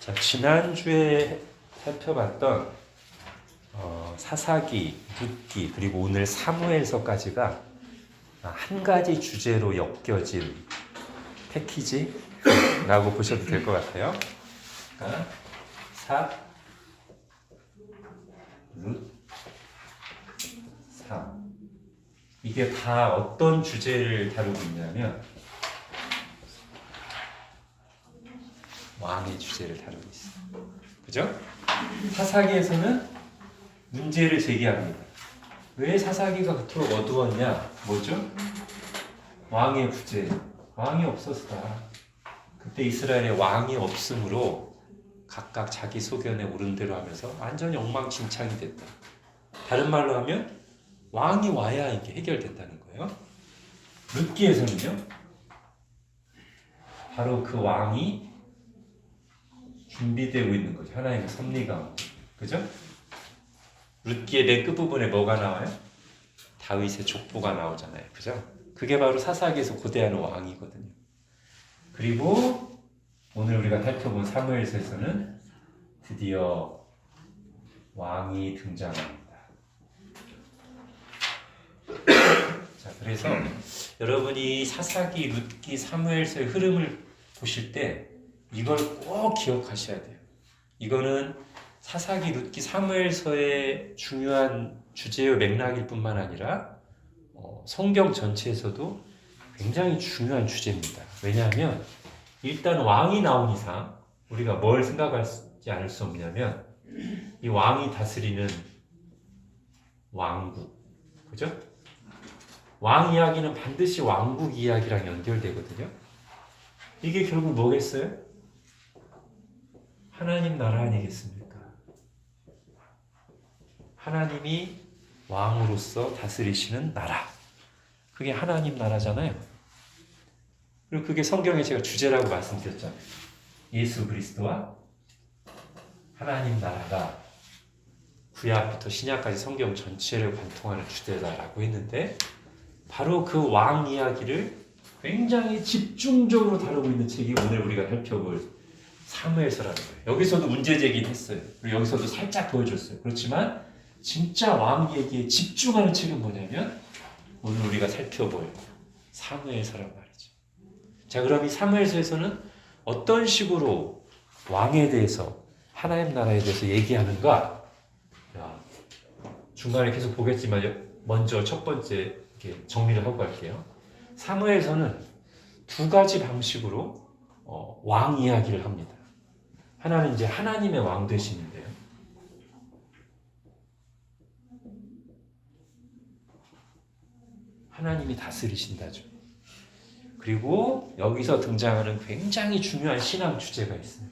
자, 지난주에 살펴봤던 사사기, 룻기, 그리고 오늘 사무엘서까지가 한 가지 주제로 엮여진 패키지라고 보셔도 될 것 같아요. 그러니까 사, 룻, 삼. 이게 다 어떤 주제를 다루고 있냐면 왕의 주제를 다루고 있어요. 그죠? 사사기에서는 문제를 제기합니다. 왜 사사기가 그토록 어두웠냐? 뭐죠? 왕의 부재. 왕이 없었다. 그때 이스라엘에 왕이 없으므로 각각 자기 소견에 오른 대로 하면서 완전히 엉망진창이 됐다. 다른 말로 하면 왕이 와야 이게 해결된다는 거예요. 룻기에서는요, 바로 그 왕이 준비되고 있는 거죠. 하나님의 섭리가. 그죠? 룻기의 맨 끝부분에 뭐가 나와요? 다윗의 족보가 나오잖아요. 그죠? 그게 바로 사사기에서 고대하는 왕이거든요. 그리고 오늘 우리가 살펴본 사무엘서에서는 드디어 왕이 등장합니다. 자, 그래서 여러분이 사사기, 룻기, 사무엘서의 흐름을 보실 때 이걸 꼭 기억하셔야 돼요. 이거는 사사기, 룻기, 사무엘서의 중요한 주제의 맥락일 뿐만 아니라 성경 전체에서도 굉장히 중요한 주제입니다. 왜냐하면 일단 왕이 나온 이상 우리가 뭘 생각하지 않을 수 없냐면 이 왕이 다스리는 왕국, 그죠? 왕 이야기는 반드시 왕국 이야기랑 연결되거든요. 이게 결국 뭐겠어요? 하나님 나라 아니겠습니까? 하나님이 왕으로서 다스리시는 나라. 그게 하나님 나라잖아요. 그리고 그게 성경에 제가 주제라고 말씀드렸잖아요. 예수 그리스도와 하나님 나라가 구약부터 신약까지 성경 전체를 관통하는 주제다라고 했는데 바로 그 왕 이야기를 굉장히 집중적으로 다루고 있는 책이 오늘 우리가 살펴볼 사무엘서라는 거예요. 여기서도 문제 제기를 했어요. 그리고 여기서도 살짝 보여줬어요. 그렇지만 진짜 왕 얘기에 집중하는 책은 뭐냐면 오늘 우리가 살펴볼 사무엘서란 말이죠. 자, 그럼 이 사무엘서에서는 어떤 식으로 왕에 대해서, 하나님 나라에 대해서 얘기하는가? 중간에 계속 보겠지만 먼저 첫 번째 이렇게 정리를 하고 갈게요. 사무엘서는 두 가지 방식으로 왕 이야기를 합니다. 하나는 이제 하나님의 왕 되심인데요. 하나님이 다스리신다죠. 그리고 여기서 등장하는 굉장히 중요한 신앙 주제가 있어요.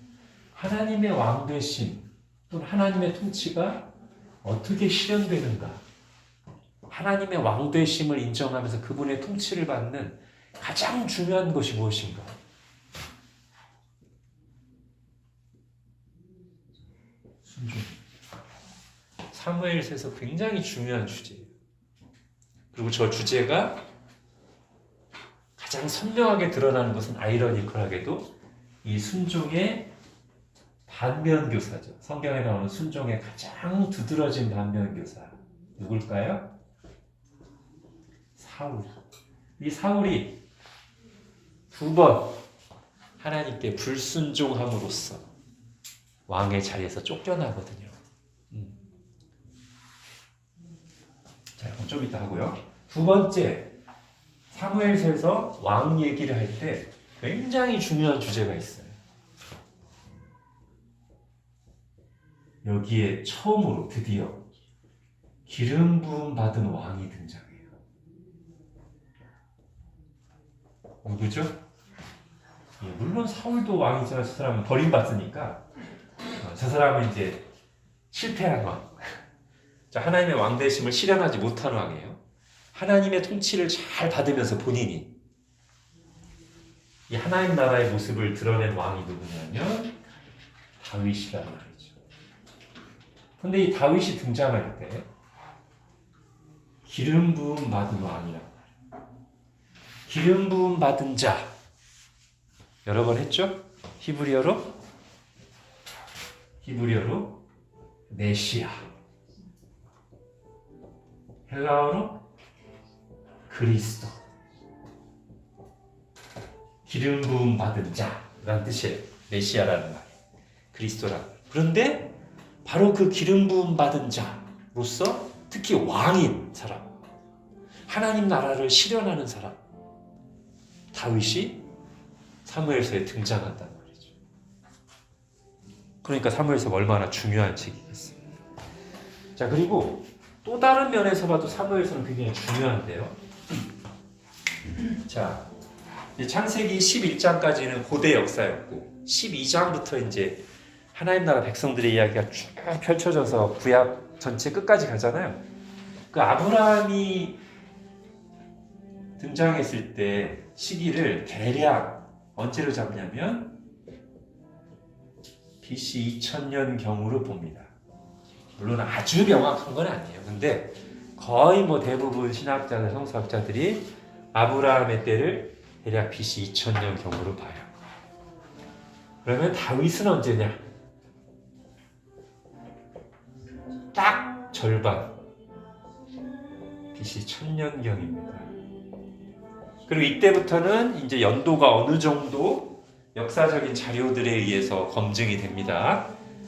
하나님의 왕 되심 또는 하나님의 통치가 어떻게 실현되는가? 하나님의 왕 되심을 인정하면서 그분의 통치를 받는 가장 중요한 것이 무엇인가? 순종. 사무엘서에서 굉장히 중요한 주제예요. 그리고 저 주제가 가장 선명하게 드러나는 것은 아이러니컬하게도 이 순종의 반면교사죠. 성경에 나오는 순종의 가장 두드러진 반면교사. 누굴까요? 사울. 이 사울이 두 번 하나님께 불순종함으로써 왕의 자리에서 쫓겨나거든요. 자, 이건 좀 이따 하고요. 두 번째, 사무엘서에서 왕 얘기를 할 때 굉장히 중요한 주제가 있어요. 여기에 처음으로 드디어 기름 부음 받은 왕이 등장해요. 누구죠? 물론 사울도 왕이지만 저 사람은 버림받으니까 저 사람은 이제 실패한 왕. 하나님의 왕 되심을 실현하지 못한 왕이에요. 하나님의 통치를 잘 받으면서 본인이 이 하나님 나라의 모습을 드러낸 왕이 누구냐면 다윗이란 말이죠. 그런데 이 다윗이 등장할 때 기름 부음 받은 왕이란 말이에요. 기름 부음 받은 자 여러 번 했죠? 히브리어로 히브리어로 메시아, 헬라어로 그리스도, 기름 부음 받은 자라는 뜻이에요. 메시아라는 말이 그리스도라는 말. 그런데 바로 그 기름 부음 받은 자로서 특히 왕인 사람, 하나님 나라를 실현하는 사람, 다윗이 사무엘서에 등장한단 말이죠. 그러니까 사무엘서가 얼마나 중요한 책이겠어요. 자, 그리고 또 다른 면에서 봐도 사무엘서는 굉장히 중요한데요. 자, 창세기 11장까지는 고대 역사였고 12장부터 이제 하나님 나라 백성들의 이야기가 쭉 펼쳐져서 구약 전체 끝까지 가잖아요. 그 아브라함이 등장했을 때 시기를 대략 언제로 잡냐면 BC 2000년경으로 봅니다. 물론 아주 명확한 건 아니에요. 근데 거의 뭐 대부분 신학자들, 성서학자들이 아브라함의 때를 대략 BC 2000년경으로 봐요. 그러면 다윗은 언제냐? 딱 절반 BC 1000년경입니다. 그리고 이때부터는 이제 연도가 어느 정도 역사적인 자료들에 의해서 검증이 됩니다.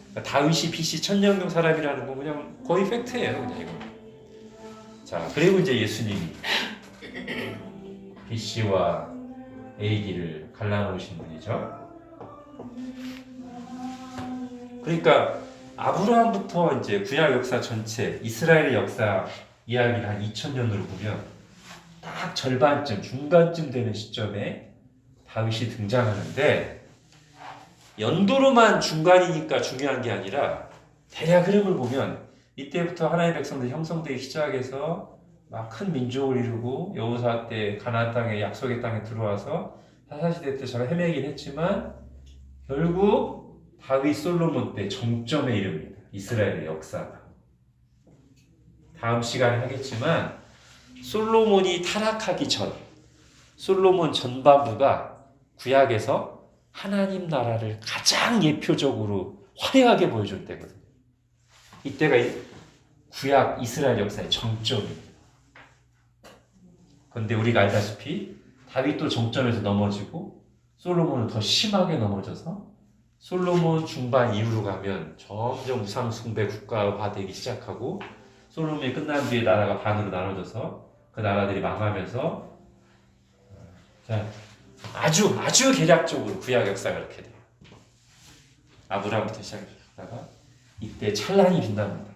그러니까 다윗이 BC 1000년경 사람이라는 건 그냥 거의 팩트예요, 그냥 이거. 자, 그리고 이제 예수님이 BC와 AD를 갈라놓으신 분이죠. 그러니까 아브라함부터 이제 구약 역사 전체, 이스라엘의 역사 이야기를 한 2000년으로 보면 딱 절반쯤, 중간쯤 되는 시점에 다윗이 등장하는데 연도로만 중간이니까 중요한 게 아니라 대략 흐름을 보면 이때부터 하나님의 백성들이 형성되기 시작해서 막 큰 민족을 이루고 여호사 때 가나안 땅에 약속의 땅에 들어와서 사사시대 때 잘 헤매긴 했지만 결국 다윗 솔로몬 때 정점에 이릅니다. 이스라엘의 역사가. 다음 시간에 하겠지만 솔로몬이 타락하기 전, 솔로몬 전반부가 구약에서 하나님 나라를 가장 예표적으로 화려하게 보여줄 때거든요. 이때가 구약 이스라엘 역사의 정점이에요. 그런데 우리가 알다시피 다윗도 정점에서 넘어지고 솔로몬은 더 심하게 넘어져서 솔로몬 중반 이후로 가면 점점 우상 숭배 국가화되기 시작하고 솔로몬이 끝난 뒤에 나라가 반으로 나눠져서 그 나라들이 망하면서 아주 개략적으로 구약 역사가 이렇게 돼요. 아브라함부터 시작하다가 이때 찬란히 빛납니다.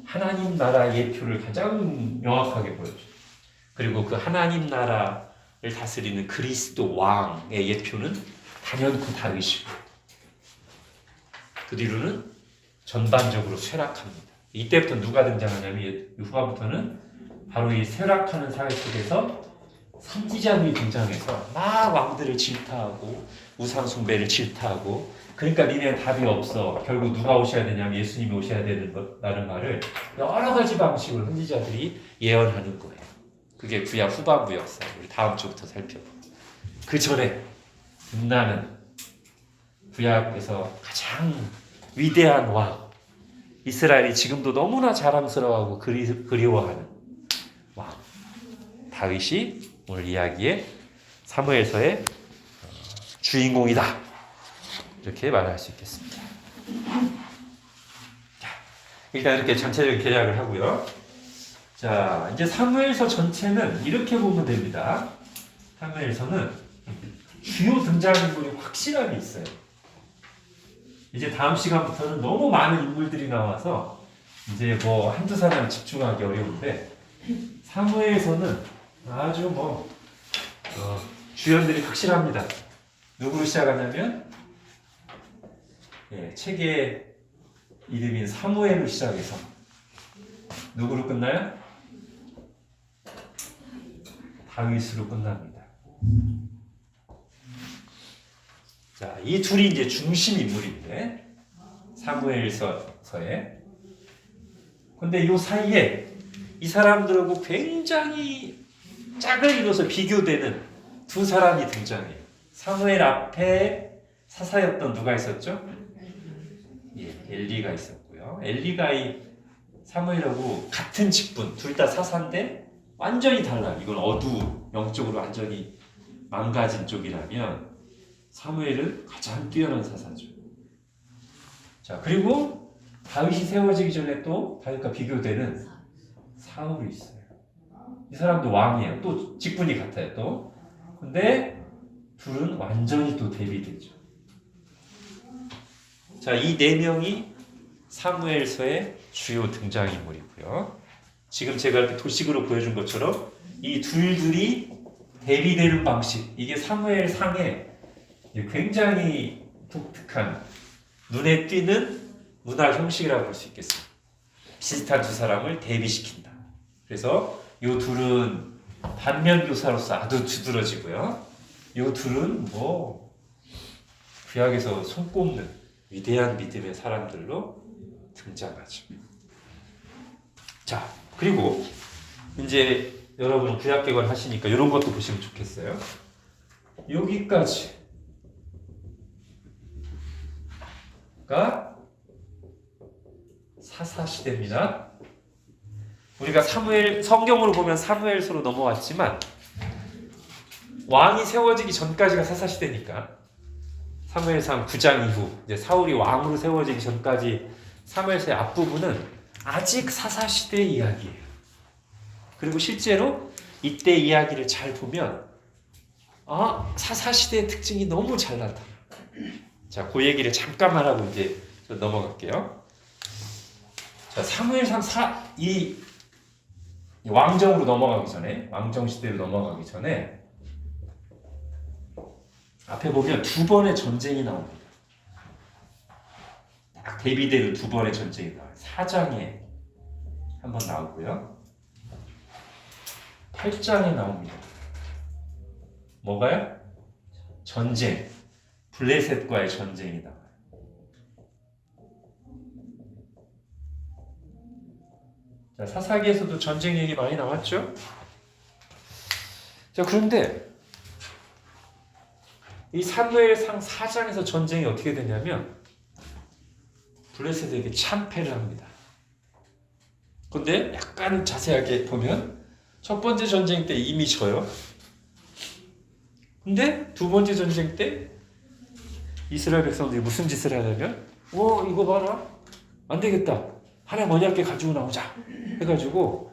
하나님 나라 예표를 가장 명확하게 보여줘요. 그리고 그 하나님 나라를 다스리는 그리스도 왕의 예표는 단연코 다윗이고 그 뒤로는 전반적으로 쇠락합니다. 이때부터 누가 등장하냐면 후반부터는 바로 이 쇠락하는 사회 속에서 선지자들이 등장해서 막 왕들을 질타하고 우상 숭배를 질타하고 그러니까 니네는 답이 없어. 결국 누가 오셔야 되냐면 예수님이 오셔야 되는 거라는 말을 여러 가지 방식으로 선지자들이 예언하는 거예요. 그게 구약 후반부 역사예요. 우리 다음 주부터 살펴보고. 그 전에 빛나는 구약에서 가장 위대한 왕, 이스라엘이 지금도 너무나 자랑스러워하고 그리워하는 왕, 다윗이 오늘 이야기의 사무엘서의 주인공이다. 이렇게 말할 수 있겠습니다. 자, 일단 이렇게 전체적인 계략을 하고요. 자, 이제 사무엘서 전체는 이렇게 보면 됩니다. 사무엘서는 주요 등장인물이 확실하게 있어요. 이제 다음 시간부터는 너무 많은 인물들이 나와서 이제 뭐 한두 사람 집중하기 어려운데 사무엘서는 아주 주연들이 확실합니다. 누구로 시작하냐면 책의 이름인 사무엘로 시작해서 누구로 끝나요? 다윗으로 끝납니다. 자, 이 둘이 이제 중심 인물인데 사무엘서에. 근데 이 사이에 이 사람들하고 굉장히 짝을 이뤄서 비교되는 두 사람이 등장해요. 사무엘 앞에 사사였던 누가 있었죠? 예, 엘리가 있었고요. 엘리가 이 사무엘하고 같은 직분, 둘 다 사사인데 완전히 달라요. 이건 영적으로 완전히 망가진 쪽이라면 사무엘은 가장 뛰어난 사사죠. 자, 그리고 다윗이 세워지기 전에 또 다윗과 비교되는 사울이 있어요. 이 사람도 왕이에요. 또 직분이 같아요. 또. 근데 둘은 완전히 또 대비되죠. 자, 이 네 명이 사무엘서의 주요 등장인물이고요. 지금 제가 이렇게 도식으로 보여준 것처럼 이 둘들이 대비되는 방식, 이게 사무엘상의 굉장히 독특한 눈에 띄는 문화 형식이라고 볼 수 있겠습니다. 비슷한 두 사람을 대비시킨다. 그래서 이 둘은 반면교사로서 아주 두드러지고요. 이 둘은 구약에서 손꼽는 위대한 믿음의 사람들로 등장하죠. 자, 그리고 이제 여러분 구약개관 하시니까 이런 것도 보시면 좋겠어요. 여기까지가 사사시대입니다. 우리가 성경으로 보면 사무엘서로 넘어왔지만 왕이 세워지기 전까지가 사사시대니까 사무엘상 9장 이후 이제 사울이 왕으로 세워지기 전까지 사무엘서의 앞부분은 아직 사사시대의 이야기예요. 그리고 실제로 이때 이야기를 잘 보면 사사시대의 특징이 너무 잘 나타나요. 자, 그 얘기를 잠깐만 하고 이제 넘어갈게요. 자, 사무엘상 이 왕정으로 넘어가기 전에, 왕정시대로 넘어가기 전에 앞에 보면 두 번의 전쟁이 나옵니다. 딱 대비되는 두 번의 전쟁이 나와요. 4장에 한번 나오고요. 8장에 나옵니다. 뭐가요? 전쟁. 블레셋과의 전쟁이 나와요. 자, 사사기에서도 전쟁 얘기 많이 나왔죠? 자, 그런데 이 사무엘상 4장에서 전쟁이 어떻게 되냐면 블레셋에게 참패를 합니다. 그런데 약간 자세하게 보면 첫 번째 전쟁 때 이미 져요. 근데 두 번째 전쟁 때 이스라엘 백성들이 무슨 짓을 하냐면 이거 봐라. 안 되겠다. 하나님 언약궤 가지고 나오자. 해가지고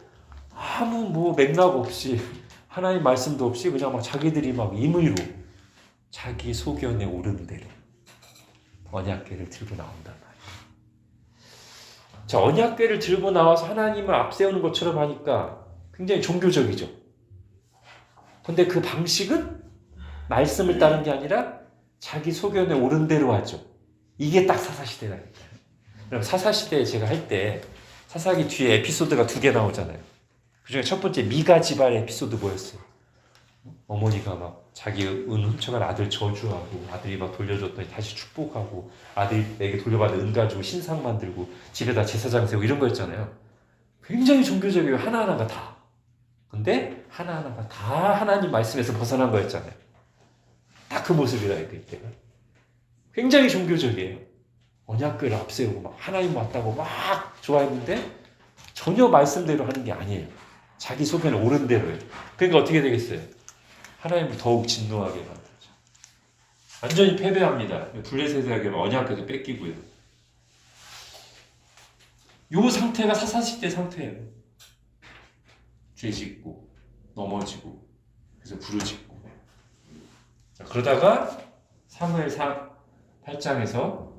아무 맥락 없이 하나님 말씀도 없이 그냥 막 자기들이 막 임의로 자기 소견에 오르는 대로 언약궤를 들고 나온단 말이에요. 자, 언약궤를 들고 나와서 하나님을 앞세우는 것처럼 하니까 굉장히 종교적이죠. 근데 그 방식은 말씀을 따른 게 아니라 자기 소견에 오른 대로 하죠. 이게 딱 사사시대라니까. 그럼 사사시대에 제가 할 때 사사기 뒤에 에피소드가 2개 나오잖아요. 그중에 첫 번째 미가 집안의 에피소드 뭐였어요? 어머니가 막 자기 훔쳐간 아들 저주하고 아들이 막 돌려줬더니 다시 축복하고 아들에게 돌려받은 은 가지고 신상 만들고 집에다 제사장 세우고 이런 거였잖아요. 굉장히 종교적이에요. 하나하나가 다. 근데 하나하나가 다 하나님 말씀에서 벗어난 거였잖아요. 딱 그 모습이라니까 이때가. 굉장히 종교적이에요. 언약궤를 앞세우고 막 하나님 왔다고 막 좋아했는데 전혀 말씀대로 하는 게 아니에요. 자기 소견에 오른 대로예요. 그러니까 어떻게 되겠어요? 하나님을 더욱 진노하게 만들죠. 완전히 패배합니다. 블레셋에게 언약궤도 뺏기고요. 요 상태가 사사시대 상태예요. 죄 짓고 넘어지고 그래서 부르짖고. 그러다가 사무엘상 8장에서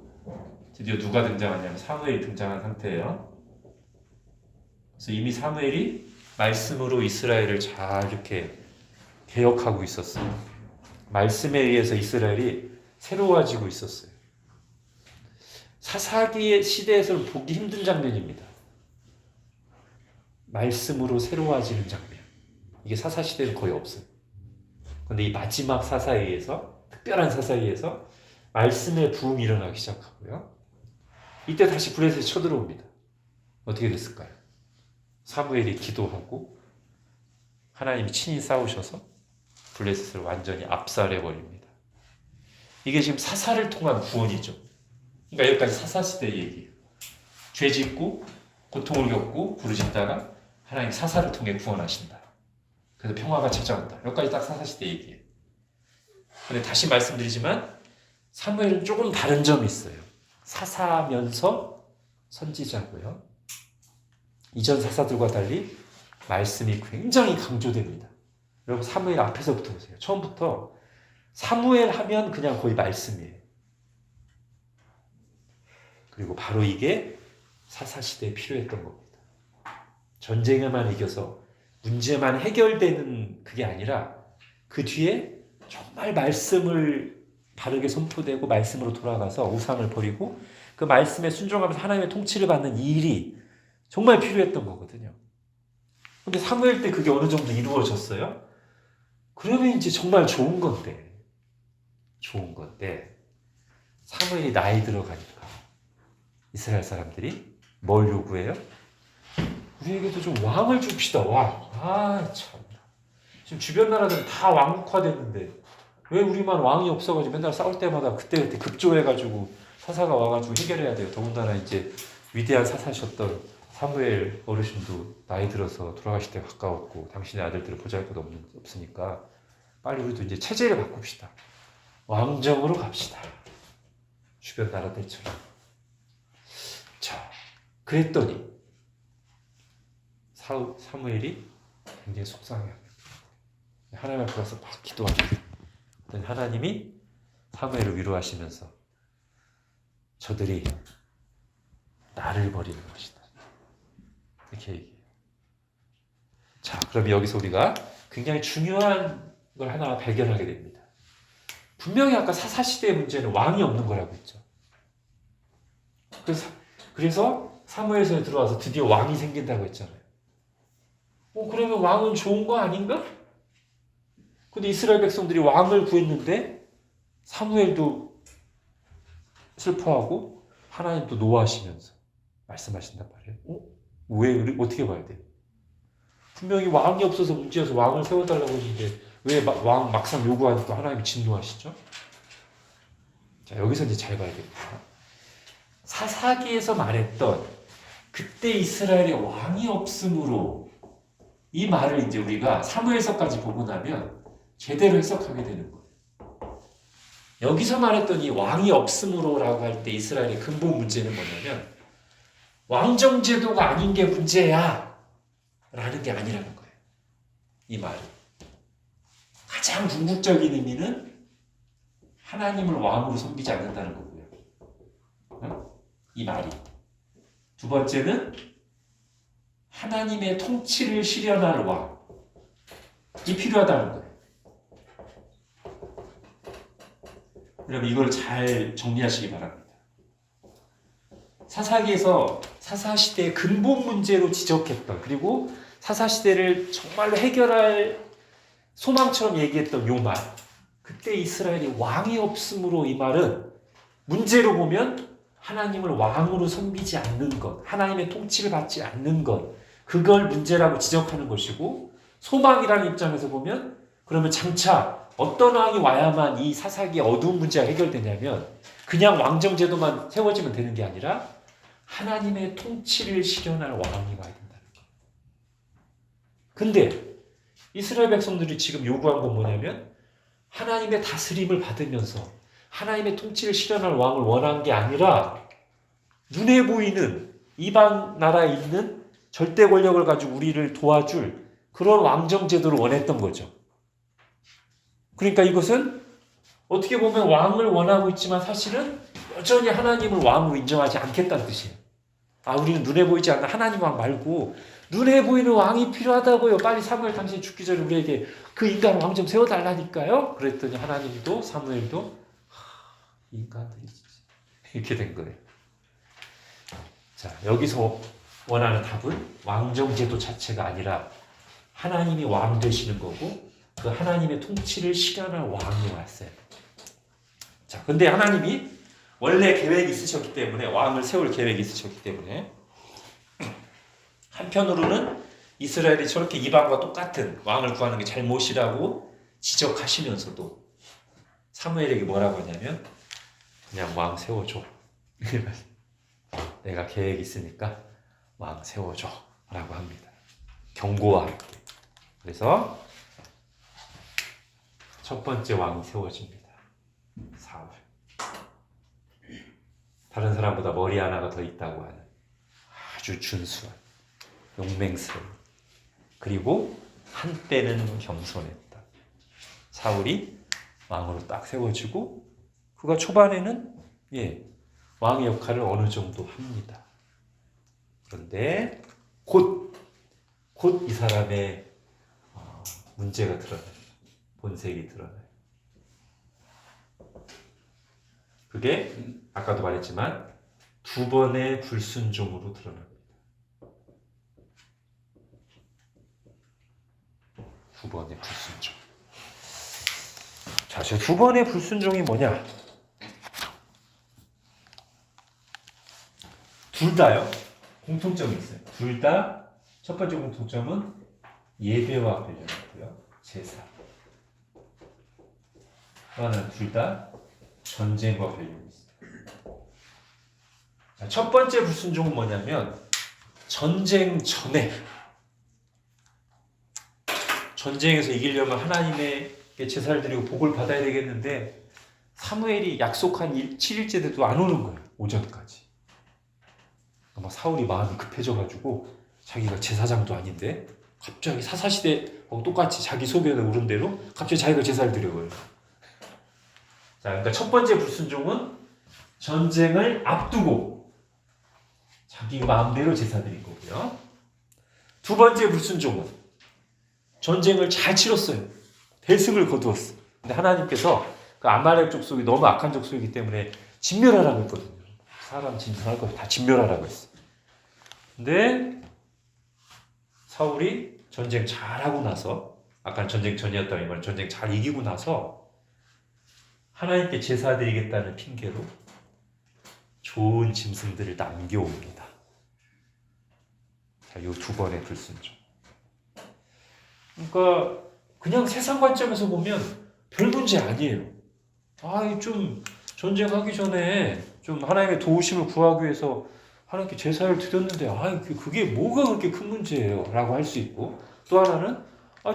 드디어 누가 등장하냐면 사무엘이 등장한 상태예요. 그래서 이미 사무엘이 말씀으로 이스라엘을 잘 이렇게 개혁하고 있었어요. 말씀에 의해서 이스라엘이 새로워지고 있었어요. 사사기의 시대에서는 보기 힘든 장면입니다. 말씀으로 새로워지는 장면. 이게 사사시대는 거의 없어요. 그런데 이 마지막 사사에 의해서, 특별한 사사에 의해서 말씀의 부흥이 일어나기 시작하고요. 이때 다시 블레셋이 쳐들어옵니다. 어떻게 됐을까요? 사무엘이 기도하고 하나님이 친히 싸우셔서 블레셋을 완전히 압살해버립니다. 이게 지금 사사를 통한 구원이죠. 그러니까 여기까지 사사시대 얘기예요. 죄 짓고 고통을 겪고 부르짖다가 하나님 사사를 통해 구원하신다. 그래서 평화가 찾아온다. 여기까지 딱 사사시대 얘기예요. 그런데 다시 말씀드리지만 사무엘은 조금 다른 점이 있어요. 사사면서 선지자고요. 이전 사사들과 달리 말씀이 굉장히 강조됩니다. 여러분 사무엘 앞에서부터 보세요. 처음부터 사무엘 하면 그냥 거의 말씀이에요. 그리고 바로 이게 사사시대에 필요했던 겁니다. 전쟁에만 이겨서 문제만 해결되는 그게 아니라 그 뒤에 정말 말씀을 바르게 선포되고 말씀으로 돌아가서 우상을 버리고 그 말씀에 순종하면서 하나님의 통치를 받는 이 일이 정말 필요했던 거거든요. 근데 사무엘 때 그게 어느 정도 이루어졌어요? 그러면 이제 정말 좋은 건데 사무엘이 나이 들어가니까 이스라엘 사람들이 뭘 요구해요? 우리에게도 좀 왕을 줍시다. 왕. 참. 지금 주변 나라들은 다 왕국화됐는데 왜 우리만 왕이 없어가지고 맨날 싸울 때마다 그때 급조해가지고 사사가 와가지고 해결해야 돼요. 더군다나 이제 위대한 사사셨던 사무엘 어르신도 나이 들어서 돌아가실 때 가까웠고 당신의 아들들을 보잘것 없으니까 빨리 우리도 이제 체제를 바꿉시다. 왕정으로 갑시다. 주변 나라들처럼. 자, 그랬더니 사무엘이 굉장히 속상해합니다. 하나님 앞에 가서 막 기도합니다. 하나님이 사무엘을 위로하시면서 저들이 나를 버리는 것이다. 이렇게 얘기해요. 자, 그럼 여기서 우리가 굉장히 중요한 걸 하나 발견하게 됩니다. 분명히 아까 사사시대의 문제는 왕이 없는 거라고 했죠. 그래서 사무엘서에 들어와서 드디어 왕이 생긴다고 했잖아요. 그러면 왕은 좋은 거 아닌가? 근데 이스라엘 백성들이 왕을 구했는데 사무엘도 슬퍼하고 하나님도 노하시면서 말씀하신단 말이에요. 왜 어떻게 봐야 돼요? 분명히 왕이 없어서 문제여서 왕을 세워달라고 했는데 왜 왕 막상 요구하니까 하나님이 진노하시죠? 자, 여기서 이제 잘 봐야 됩니다. 사사기에서 말했던 그때 이스라엘에 왕이 없으므로 이 말을 이제 우리가 사무엘서까지 보고 나면 제대로 해석하게 되는 거예요. 여기서 말했던 이 왕이 없으므로라고 할 때 이스라엘의 근본 문제는 뭐냐면 왕정제도가 아닌 게 문제야 라는 게 아니라는 거예요. 이 말이. 가장 궁극적인 의미는 하나님을 왕으로 섬기지 않는다는 거고요. 이 말이. 두 번째는 하나님의 통치를 실현할 왕이 필요하다는 거예요. 여러분 이걸 잘 정리하시기 바랍니다. 사사기에서 사사시대의 근본 문제로 지적했던 그리고 사사시대를 정말로 해결할 소망처럼 얘기했던 요 말, 그때 이스라엘이 왕이 없으므로 이 말은 문제로 보면 하나님을 왕으로 섬기지 않는 것, 하나님의 통치를 받지 않는 것, 그걸 문제라고 지적하는 것이고, 소망이라는 입장에서 보면 그러면 장차 어떤 왕이 와야만 이 사사기의 어두운 문제가 해결되냐면 그냥 왕정제도만 세워지면 되는 게 아니라 하나님의 통치를 실현할 왕이 와야 된다는 거예요. 근데 이스라엘 백성들이 지금 요구한 건 뭐냐면 하나님의 다스림을 받으면서 하나님의 통치를 실현할 왕을 원한 게 아니라 눈에 보이는 이방 나라에 있는 절대 권력을 가지고 우리를 도와줄 그런 왕정제도를 원했던 거죠. 그러니까 이것은 어떻게 보면 왕을 원하고 있지만 사실은 여전히 하나님을 왕으로 인정하지 않겠다는 뜻이에요. 우리는 눈에 보이지 않는 하나님 왕 말고 눈에 보이는 왕이 필요하다고요. 빨리 사무엘 당신이 죽기 전에 우리에게 그 인간 왕 좀 세워달라니까요. 그랬더니 하나님도 사무엘도 인간들이 이렇게 된 거예요. 자, 여기서 원하는 답은 왕정제도 자체가 아니라 하나님이 왕 되시는 거고 그 하나님의 통치를 실현할 왕이 왔어요. 자, 근데 하나님이 원래 계획이 있으셨기 때문에 왕을 세울 계획이 있으셨기 때문에 한편으로는 이스라엘이 저렇게 이방과 똑같은 왕을 구하는 게 잘못이라고 지적하시면서도 사무엘에게 뭐라고 하냐면 그냥 왕 세워줘. 내가 계획 있으니까 왕 세워줘 라고 합니다. 경고와 함께. 그래서 첫 번째 왕이 세워집니다. 사울. 다른 사람보다 머리 하나가 더 있다고 하는 아주 준수한 용맹스러운, 그리고 한때는 겸손했다. 사울이 왕으로 딱 세워지고 그가 초반에는 왕의 역할을 어느 정도 합니다. 그런데 곧 이 사람의 문제가 드러나요. 본색이 드러나요. 그게 아까도 말했지만 두 번의 불순종으로 드러납니다. 두 번의 불순종. 자, 저 두 번의 불순종이 뭐냐? 둘 다요. 공통점이 있어요. 둘 다 첫 번째 공통점은 예배와 관련있고요. 제사. 하나는 둘 다 전쟁과 관련이 있어요. 자, 첫 번째 불순종은 뭐냐면 전쟁 전에, 전쟁에서 이기려면 하나님의 제사를 드리고 복을 받아야 되겠는데 사무엘이 약속한 7일째 돼도 안 오는 거예요. 오전까지. 아마 사울이 마음이 급해져가지고 자기가 제사장도 아닌데 갑자기 사사시대하고 똑같이 자기 소견에 오른 대로 갑자기 자기가 제사를 드려요. 자, 그러니까 첫 번째 불순종은 전쟁을 앞두고 자기 마음대로 제사 드린 거고요. 두 번째 불순종은 전쟁을 잘 치렀어요. 대승을 거두었어. 근데 하나님께서 그 아말렉 족속이 너무 악한 족속이기 때문에 진멸하라고 했거든요. 사람 진멸할 거 다 진멸하라고 했어. 근데 사울이 전쟁 잘하고 나서, 아까는 전쟁 전이었다고 이 말은 전쟁 잘 이기고 나서 하나님께 제사 드리겠다는 핑계로 좋은 짐승들을 남겨옵니다. 자, 요 두 번의 불순종. 그러니까 그냥 세상 관점에서 보면 별 문제 아니에요. 좀 전쟁하기 전에 좀 하나님의 도우심을 구하기 위해서 하나님께 제사를 드렸는데 그게 뭐가 그렇게 큰 문제예요 라고 할 수 있고, 또 하나는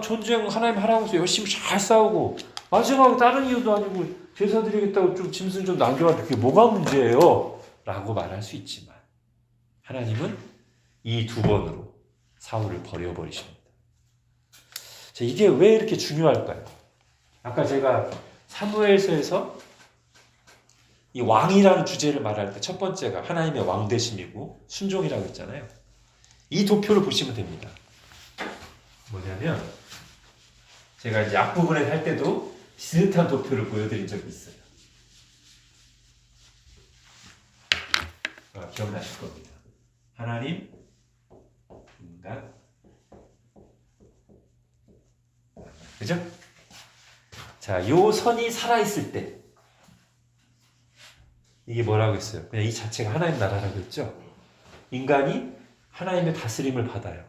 전쟁 하나님 하라고 해서 열심히 잘 싸우고 마지막에 다른 이유도 아니고 제사 드리겠다고 좀 짐승 좀 남겨왔는데 그게 뭐가 문제예요 라고 말할 수 있지만 하나님은 이 두 번으로 사울을 버려버리십니다. 자, 이게 왜 이렇게 중요할까요? 아까 제가 사무엘서에서 이 왕이라는 주제를 말할 때 첫 번째가 하나님의 왕되심이고 순종이라고 했잖아요. 이 도표를 보시면 됩니다. 뭐냐면 제가 이제 앞부분에 할 때도 비슷한 도표를 보여드린 적이 있어요. 기억나실 겁니다. 하나님, 인간, 그죠? 자, 요 선이 살아있을 때 이게 뭐라고 했어요? 그냥 이 자체가 하나님 나라라고 했죠? 인간이 하나님의 다스림을 받아요.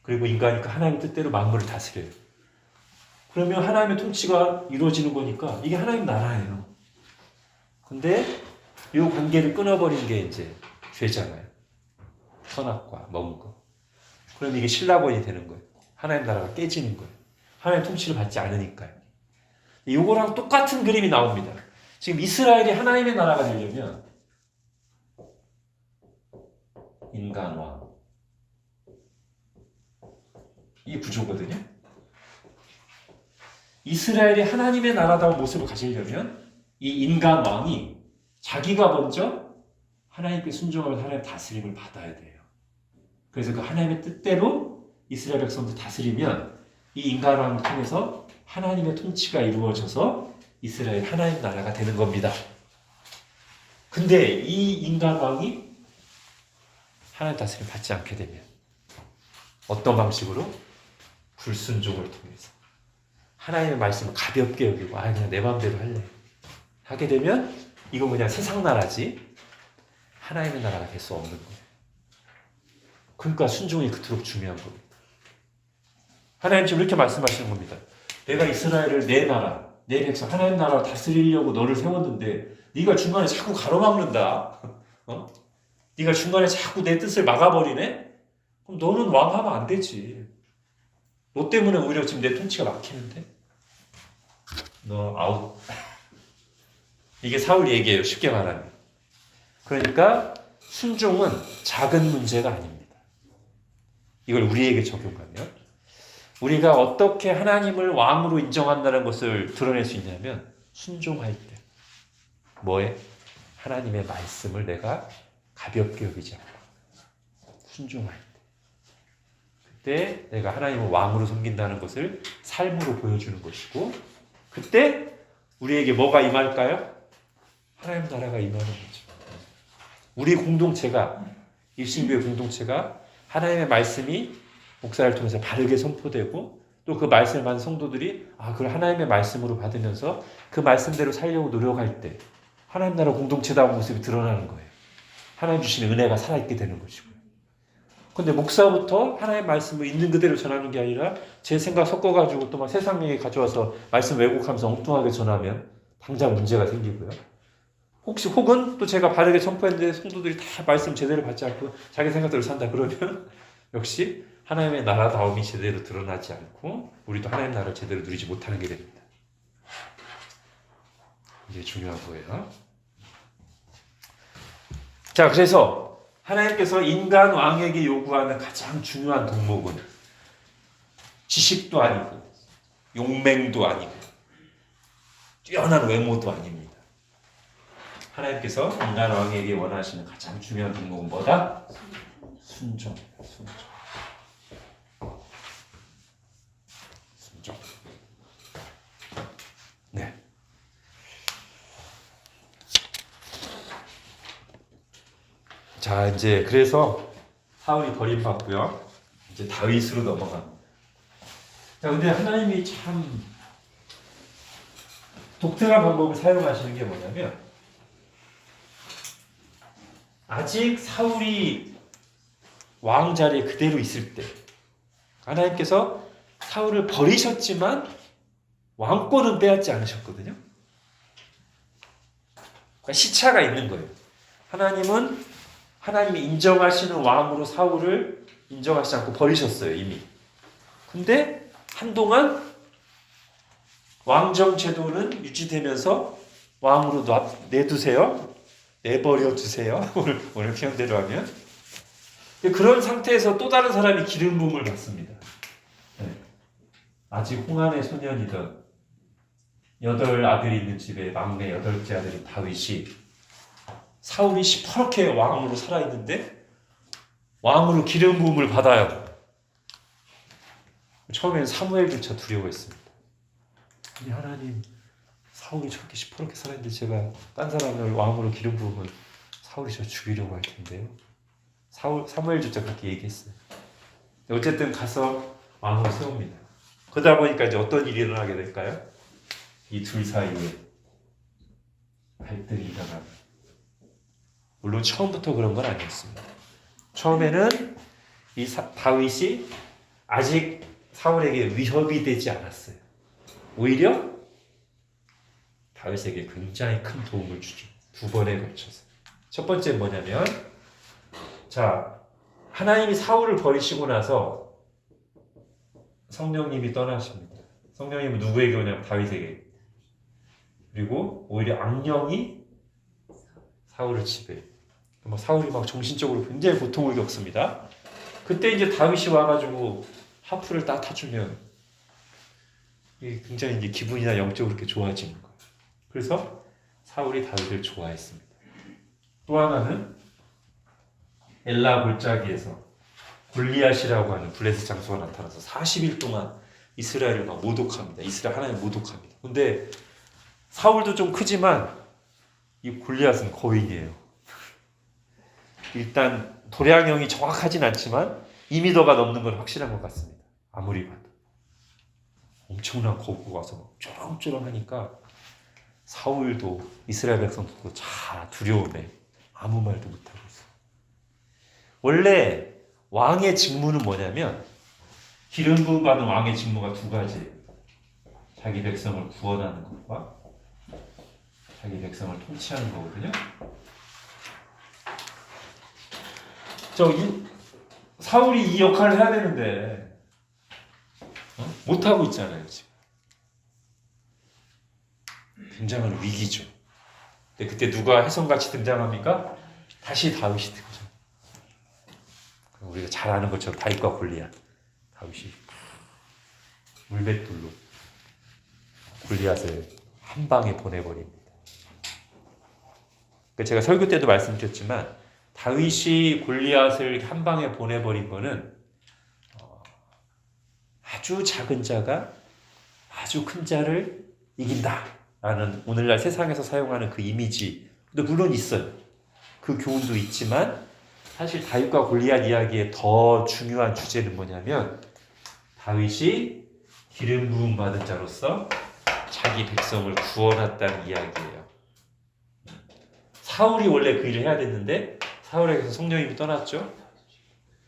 그리고 인간이 그 하나님의 뜻대로 만물을 다스려요. 그러면 하나님의 통치가 이루어지는 거니까 이게 하나님 나라예요. 근데 이 관계를 끊어버린 게 이제 죄잖아요. 선악과 먹은 거. 그럼 이게 신라본이 되는 거예요. 하나님 나라가 깨지는 거예요. 하나님 통치를 받지 않으니까요. 이거랑 똑같은 그림이 나옵니다. 지금 이스라엘이 하나님의 나라가 되려면 인간왕, 이 구조거든요. 이스라엘이 하나님의 나라다운 모습을 가지려면 이 인간왕이 자기가 먼저 하나님께 순종하면 하나님의 다스림을 받아야 돼요. 그래서 그 하나님의 뜻대로 이스라엘 백성들 다스리면 이 인간왕을 통해서 하나님의 통치가 이루어져서 이스라엘 하나님 나라가 되는 겁니다. 근데 이 인간왕이 하나님 다스림 받지 않게 되면 어떤 방식으로? 불순종을 통해서 하나님의 말씀을 가볍게 여기고 그냥 내 마음대로 할래 하게 되면 이건 그냥 세상 나라지 하나님의 나라가 될 수 없는 거예요. 그러니까 순종이 그토록 중요한 겁니다. 하나님 지금 이렇게 말씀하시는 겁니다. 내가 이스라엘을 내 나라, 내 백성 하나님 나라 다스리려고 너를 세웠는데 네가 중간에 자꾸 가로막는다. 네가 중간에 자꾸 내 뜻을 막아버리네? 그럼 너는 왕하면 안 되지. 너 때문에 오히려 지금 내 통치가 막히는데? 너 아웃. 이게 사울 얘기예요. 쉽게 말하면. 그러니까 순종은 작은 문제가 아닙니다. 이걸 우리에게 적용하면 우리가 어떻게 하나님을 왕으로 인정한다는 것을 드러낼 수 있냐면 순종할 때. 뭐에? 하나님의 말씀을 내가 가볍게 여기지 않고 순종할 때. 그때 내가 하나님을 왕으로 섬긴다는 것을 삶으로 보여주는 것이고 그때 우리에게 뭐가 임할까요? 하나님 나라가 임하는 거죠. 우리 공동체가 일신교회 공동체가 하나님의 말씀이 목사를 통해서 바르게 선포되고 또 그 말씀을 받은 성도들이 그걸 하나님의 말씀으로 받으면서 그 말씀대로 살려고 노력할 때 하나님 나라 공동체다운 모습이 드러나는 거예요. 하나님 주시는 은혜가 살아있게 되는 것이고요. 근데 목사부터 하나님의 말씀을 있는 그대로 전하는 게 아니라 제 생각 섞어가지고 또 막 세상 얘기 가져와서 말씀 왜곡하면서 엉뚱하게 전하면 당장 문제가 생기고요. 혹은 또 제가 바르게 선포했는데 성도들이 다 말씀 제대로 받지 않고 자기 생각대로 산다 그러면 역시 하나님의 나라다움이 제대로 드러나지 않고 우리도 하나님의 나라를 제대로 누리지 못하는 게 됩니다. 이게 중요한 거예요. 자, 그래서 하나님께서 인간 왕에게 요구하는 가장 중요한 덕목은 지식도 아니고 용맹도 아니고 뛰어난 외모도 아닙니다. 하나님께서 인간 왕에게 원하시는 가장 중요한 덕목은 뭐다? 순종. 네. 자, 이제 그래서 사울이 버림받고요. 이제 다윗으로 넘어갑니다. 자, 근데 하나님이 참 독특한 방법을 사용하시는 게 뭐냐면 아직 사울이 왕 자리에 그대로 있을 때 하나님께서 사울을 버리셨지만 왕권은 빼앗지 않으셨거든요. 그러니까 시차가 있는 거예요. 하나님은 하나님이 인정하시는 왕으로 사울을 인정하시지 않고 버리셨어요, 이미. 근데 한동안 왕정 제도는 유지되면서 왕으로 내두세요. 내버려 두세요. 오늘 표현대로 하면. 그런 상태에서 또 다른 사람이 기름 부음을 받습니다. 네. 아직 홍안의 소년이던 8 아들이 있는 집에 막내 8째 아들인 다윗이 사울이 시퍼렇게 왕으로 살아있는데 왕으로 기름 부음을 받아요. 처음에는 사무엘조차 두려워했습니다. 아니 하나님, 사울이 저렇게 시퍼렇게 살아있는데 제가 딴 사람을 왕으로 기름 부으면 사울이 저 죽이려고 할 텐데요. 사무엘조차 그렇게 얘기했어요. 어쨌든 가서 왕으로 세웁니다. 그러다 보니까 이제 어떤 일이 일어나게 될까요? 이 둘 사이에 갈등이 일어나는. 물론 처음부터 그런 건 아니었습니다. 처음에는 이 다윗이 아직 사울에게 위협이 되지 않았어요. 오히려 다윗에게 굉장히 큰 도움을 주죠. 2번에 걸쳐서. 첫 번째 뭐냐면, 자, 하나님이 사울을 버리시고 나서 성령님이 떠나십니다. 성령님은 누구에게 오냐면 다윗에게. 그리고 오히려 악령이 사울을 지배해요. 사울이 막 정신적으로 굉장히 고통을 겪습니다. 그때 이제 다윗이 와가지고 하프를 딱 타주면 굉장히 이제 기분이나 영적으로 이렇게 좋아지는 거예요. 그래서 사울이 다윗을 좋아했습니다. 또 하나는 엘라 골짜기에서 골리앗이라고 하는 블레셋 장수가 나타나서 40일 동안 이스라엘을 막 모독합니다. 이스라엘 하나님 모독합니다. 근데 사울도 좀 크지만 이 골리앗은 거인이에요. 일단 도량형이 정확하진 않지만 2m가 넘는 건 확실한 것 같습니다. 아무리 봐도. 엄청난 거구가 와서 막 쩌렁쩌렁하니까 사울도 이스라엘 백성들도 다 두려움에 아무 말도 못하고 있어요. 원래 왕의 직무는 뭐냐면, 기름 부음 받은 왕의 직무가 2가지예요. 자기 백성을 구원하는 것과 자기 백성을 통치하는 거거든요. 사울이 이 역할을 해야 되는데 못하고 있잖아요, 지금. 굉장한 위기죠. 근데 그때 누가 혜성같이 등장합니까? 다시 다윗이 등장. 우리가 잘 아는 것처럼 다윗과 골리앗. 다윗이 물맷돌로 골리앗을 한 방에 보내버립니다. 제가 설교 때도 말씀드렸지만 다윗이 골리앗을 한 방에 보내버린 거는 아주 작은 자가 아주 큰 자를 이긴다라는 오늘날 세상에서 사용하는 그 이미지도 물론 있어요. 그 교훈도 있지만 사실 다윗과 골리앗 이야기의 더 중요한 주제는 뭐냐면 다윗이 기름 부음 받은 자로서 자기 백성을 구원했다는 이야기예요. 사울이 원래 그 일을 해야 됐는데 사울에게서 성령님이 떠났죠.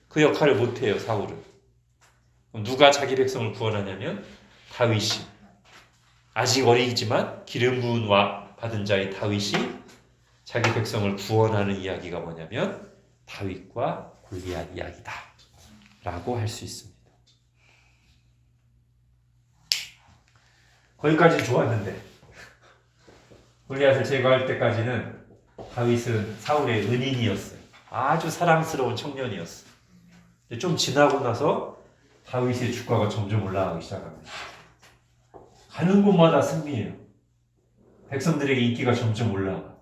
그 역할을 못해요, 사울은. 그럼 누가 자기 백성을 구원하냐면 다윗이. 아직 어리지만 기름 부음 받은 자의 다윗이 자기 백성을 구원하는 이야기가 뭐냐면 다윗과 골리앗 이야기다 라고 할 수 있습니다. 거기까지 좋았는데 골리앗을 제거할 때까지는 다윗은 사울의 은인이었어요. 아주 사랑스러운 청년이었어요. 근데 좀 지나고 나서 다윗의 주가가 점점 올라가기 시작합니다. 가는 곳마다 승리해요. 백성들에게 인기가 점점 올라가.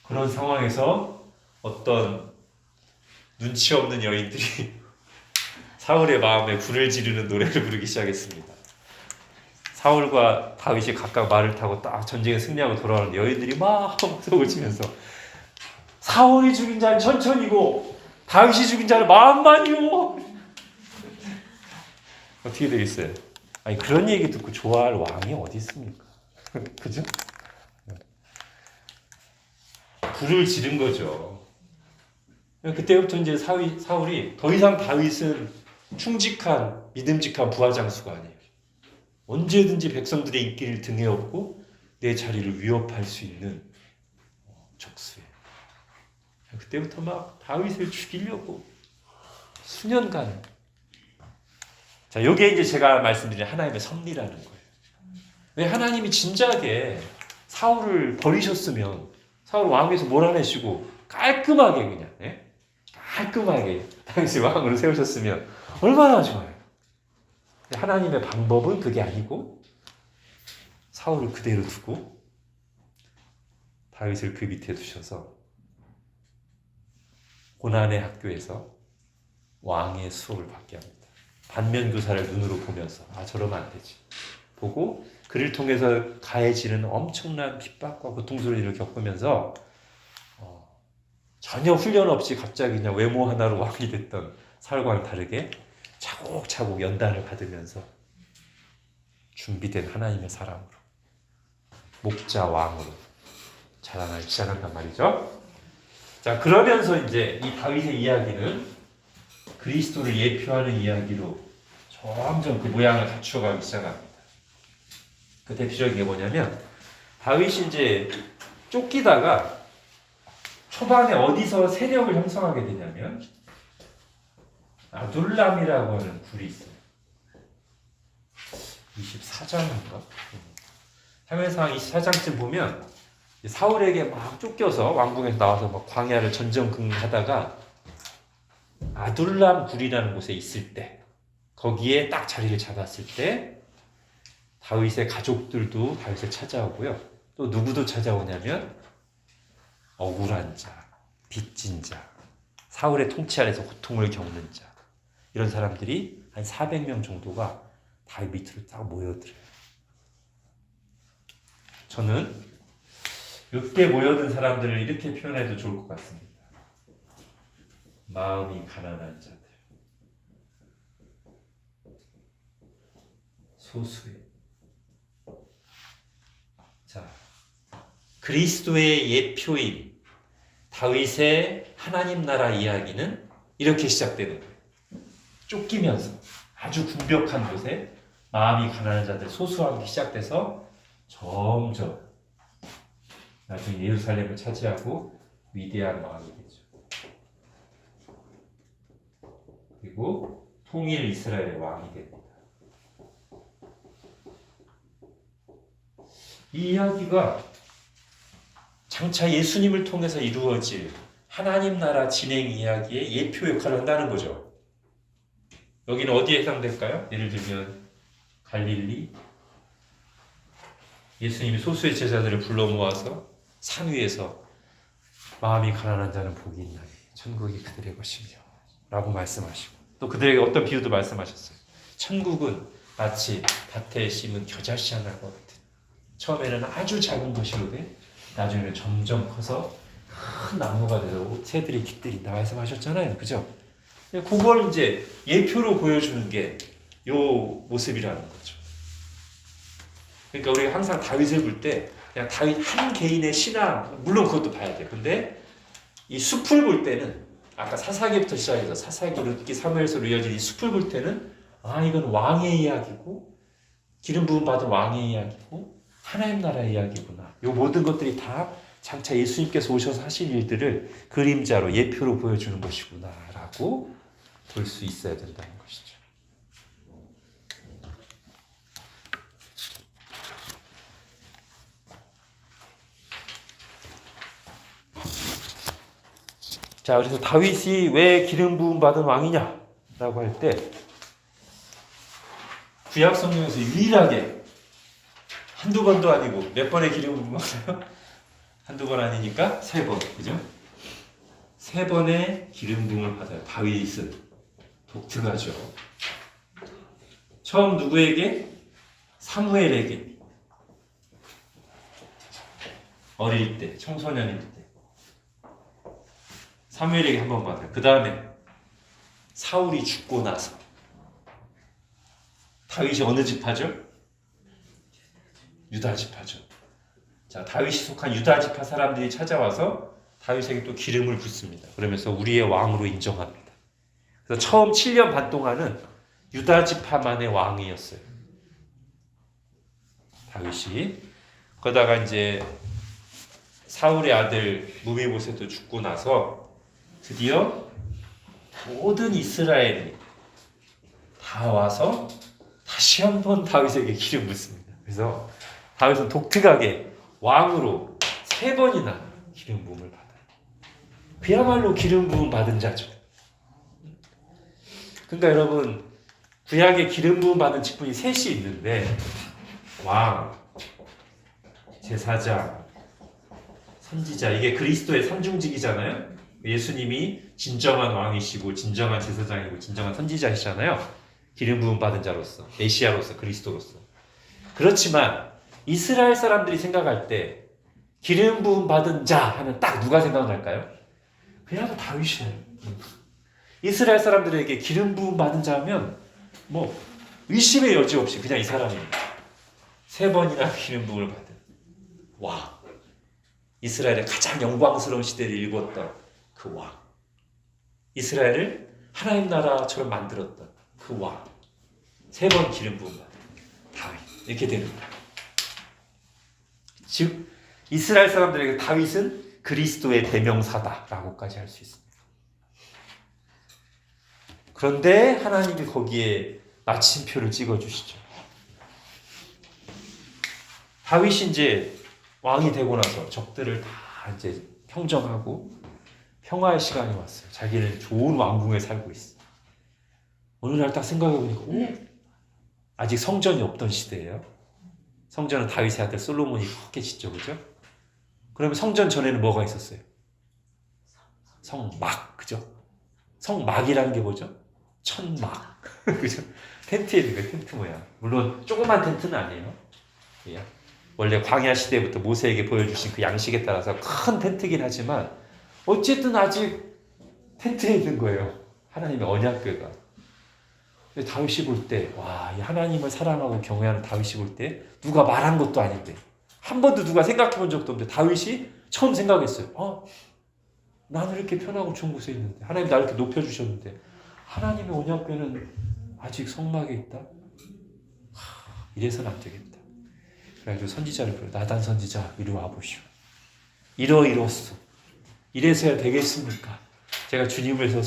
그런 상황에서 어떤 눈치 없는 여인들이 사울의 마음에 불을 지르는 노래를 부르기 시작했습니다. 사울과 다윗이 각각 말을 타고 딱 전쟁에 승리하고 돌아오는데 여인들이 막 속을 치면서 사울이 죽인 자는 천천히고 다윗이 죽인 자는 만만이요. 어떻게 되겠어요? 아니 그런 얘기 듣고 좋아할 왕이 어디 있습니까? 그죠? 불을 지른 거죠. 그때부터 이제 사울이 더 이상 다윗은 충직한 믿음직한 부하장수가 아니에요. 언제든지 백성들의 인기를 등에 업고 내 자리를 위협할 수 있는 적수예요. 그때부터 막 다윗을 죽이려고 수년간. 자, 이게 이제 제가 말씀드린 하나님의 섭리라는 거예요. 왜 하나님이 진작에 사울을 버리셨으면 사울 왕에서 몰아내시고 깔끔하게 그냥 깔끔하게 다윗을 왕으로 세우셨으면 얼마나 좋아요. 하나님의 방법은 그게 아니고 사울을 그대로 두고 다윗을 그 밑에 두셔서 고난의 학교에서 왕의 수업을 받게 합니다. 반면교사를 눈으로 보면서 저러면 안 되지. 보고 그를 통해서 가해지는 엄청난 핍박과 고통소리를 겪으면서 전혀 훈련 없이 갑자기 그냥 외모 하나로 왕이 됐던 사울과는 다르게 차곡차곡 연단을 받으면서 준비된 하나님의 사람으로 목자 왕으로 자라나기 시작한단 말이죠. 자, 그러면서 이제 이 다윗의 이야기는 그리스도를 예표하는 이야기로 점점 그 모양을 갖추어가기 시작합니다. 그 대표적인 게 뭐냐면 다윗이 이제 쫓기다가 초반에 어디서 세력을 형성하게 되냐면 아둘람이라고 하는 굴이 있어요. 24장인가? 사무엘상 24장쯤 보면 사울에게 막 쫓겨서 왕궁에서 나와서 막 광야를 전전긍긍하다가 아둘람 굴이라는 곳에 있을 때 거기에 딱 자리를 잡았을 때 다윗의 가족들도 다윗을 찾아오고요. 또 누구도 찾아오냐면 억울한 자, 빚진 자, 사울의 통치 아래서 고통을 겪는 자 이런 사람들이 한 400명 정도가 다윗 밑으로 딱 모여들어요. 저는 이때 모여든 사람들을 이렇게 표현해도 좋을 것 같습니다. 마음이 가난한 자들, 소수의. 자, 그리스도의 예표인 다윗의 하나님 나라 이야기는 이렇게 시작되는 거예요. 쫓기면서 아주 궁벽한 곳에 마음이 가난한 자들 소수한 게 시작돼서 점점 나중에 예루살렘을 차지하고 위대한 왕이 되죠. 그리고 통일 이스라엘의 왕이 됩니다. 이 이야기가 장차 예수님을 통해서 이루어질 하나님 나라 진행 이야기의 예표 역할을 한다는 거죠. 여기는 어디에 해당될까요? 예를 들면 갈릴리, 예수님이 소수의 제자들을 불러 모아서 산 위에서 마음이 가난한 자는 복이 있나니 천국이 그들의 것이며 라고 말씀하시고, 또 그들에게 어떤 비유도 말씀하셨어요. 천국은 마치 밭에 심은 겨자씨 하나와 같은, 처음에는 아주 작은 것이로되 나중에는 점점 커서 큰 나무가 돼서 새들이 깃들인다 말씀하셨잖아요. 그죠? 그걸 이제 예표로 보여주는 게 요 모습이라는 거죠. 그러니까 우리가 항상 다윗을 볼 때 그냥 다윗 한 개인의 신앙, 물론 그것도 봐야 돼요. 근데 이 숲을 볼 때는 아까 사사기부터 시작해서 사사기, 룻기, 사무엘서로 이어진 이 숲을 볼 때는 이건 왕의 이야기고 기름 부음 받은 왕의 이야기고 하나님 나라의 이야기구나. 이 모든 것들이 다 장차 예수님께서 오셔서 하신 일들을 그림자로 예표로 보여주는 것이구나라고 볼 수 있어야 된다는 것이죠. 자, 그래서 다윗이 왜 기름 부음 받은 왕이냐라고 할 때 구약 성경에서 유일하게 한두 번도 아니고 몇 번의 기름 부음 받아요? 한두 번 아니니까 3번, 그죠? 3번의 기름 부음을 받아요. 다윗은 독특하죠. 처음 누구에게? 사무엘에게. 어릴 때, 청소년일 때. 사무엘에게 한 번 받아요. 그 다음에 사울이 죽고 나서 다윗이 어느 지파죠? 유다 지파죠. 자, 다윗이 속한 유다 지파 사람들이 찾아와서 다윗에게 또 기름을 붓습니다. 그러면서 우리의 왕으로 인정합니다. 그래서 처음 7년 반 동안은 유다 지파만의 왕이었어요. 다윗이. 그러다가 이제 사울의 아들 무비보셋도 죽고 나서 드디어 모든 이스라엘이 다 와서 다시 한번 다윗에게 기름 붓습니다. 그래서 다윗은 독특하게 왕으로 3번이나 기름 부음을 받아요. 그야말로 기름 부음 받은 자죠. 그러니까 여러분, 구약에 기름 부음 받은 직분이 3이 있는데 왕, 제사장, 선지자, 이게 그리스도의 삼중직이잖아요. 예수님이 진정한 왕이시고 진정한 제사장이고 진정한 선지자이시잖아요. 기름 부음 받은 자로서, 메시아로서, 그리스도로서. 그렇지만 이스라엘 사람들이 생각할 때 기름 부음 받은 자 하면 딱 누가 생각날까요? 그냥 다윗이에요. 이스라엘 사람들에게 기름 부음 받은 자 하면 뭐 의심의 여지 없이 그냥 이 사람입니다. 3번이나 기름 부음을 받은 왕. 이스라엘의 가장 영광스러운 시대를 일궜던 그 왕. 이스라엘을 하나님 나라처럼 만들었던 그 왕. 3번 기름 부음 받은 다윗. 이렇게 되는 거예요. 즉 이스라엘 사람들에게 다윗은 그리스도의 대명사다라고까지 할 수 있습니다. 그런데 하나님이 거기에 마침표를 찍어주시죠. 다윗이 이제 왕이 되고 나서 적들을 다 이제 평정하고 평화의 시간이 왔어요. 자기는 좋은 왕궁에 살고 있어. 어느 날 딱 생각해보니까 아직 성전이 없던 시대예요. 성전은 다윗의 아들 솔로몬이 크게 짓죠. 그죠? 그러면 성전 전에는 뭐가 있었어요? 성막. 그죠? 성막이라는 게 뭐죠? 천막. 그죠? 텐트에 있는 거예요. 텐트 모양. 물론 조그만 텐트는 아니에요. 예. 원래 광야 시대부터 모세에게 보여주신 그 양식에 따라서 큰 텐트긴 하지만 어쨌든 아직 텐트에 있는 거예요. 하나님의 언약궤가. 다윗이 볼 때, 와, 이 하나님을 사랑하고 경외하는 다윗이 볼 때 누가 말한 것도 아닌데 한 번도 누가 생각해 본 적도 없는데 다윗이 처음 생각했어요. 나는 이렇게 편하고 좋은 곳에 있는데 하나님 나를 이렇게 높여주셨는데 하나님의 언약궤는 아직 성막에 있다? 이래서는 안 되겠다. 그래가지고 선지자를 불러 나단 선지자 이리 와보시오. 이러이러소. 이래서야 되겠습니까? 제가 주님을 위해서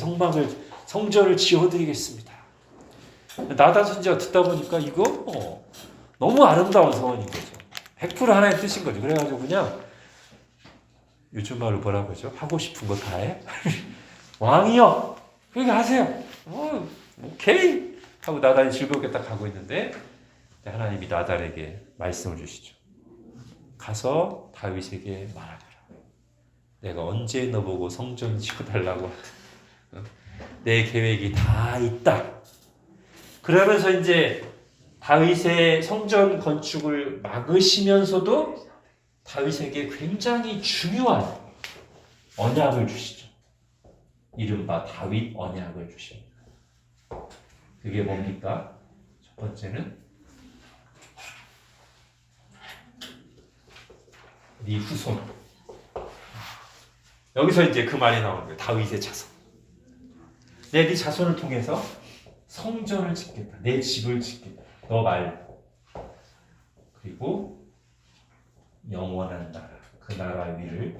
성전을 지어드리겠습니다. 나단 선지자가 듣다 보니까 이거 너무 아름다운 서원인 거죠. 100% 하나의 뜻인 거죠. 그래가지고 그냥 요즘 말로 뭐라고 하죠? 하고 싶은 거 다 해? 왕이요! 그렇게 하세요. 오케이! 하고 나단이 즐겁게 딱 가고 있는데 하나님이 나단에게 말씀을 주시죠. 가서 다윗에게 말하라. 내가 언제 너보고 성전 지어달라고 내 계획이 다 있다. 그러면서 이제 다윗의 성전 건축을 막으시면서도 다윗에게 굉장히 중요한 언약을 주시죠. 이른바 다윗 언약을 주십니다. 그게 뭡니까? 첫 번째는 네 후손. 여기서 이제 그 말이 나오는 거예요. 다윗의 자손. 내 네 자손을 통해서 성전을 짓겠다. 내 집을 짓겠다. 너 말고. 그리고 영원한 나라. 그 나라 위를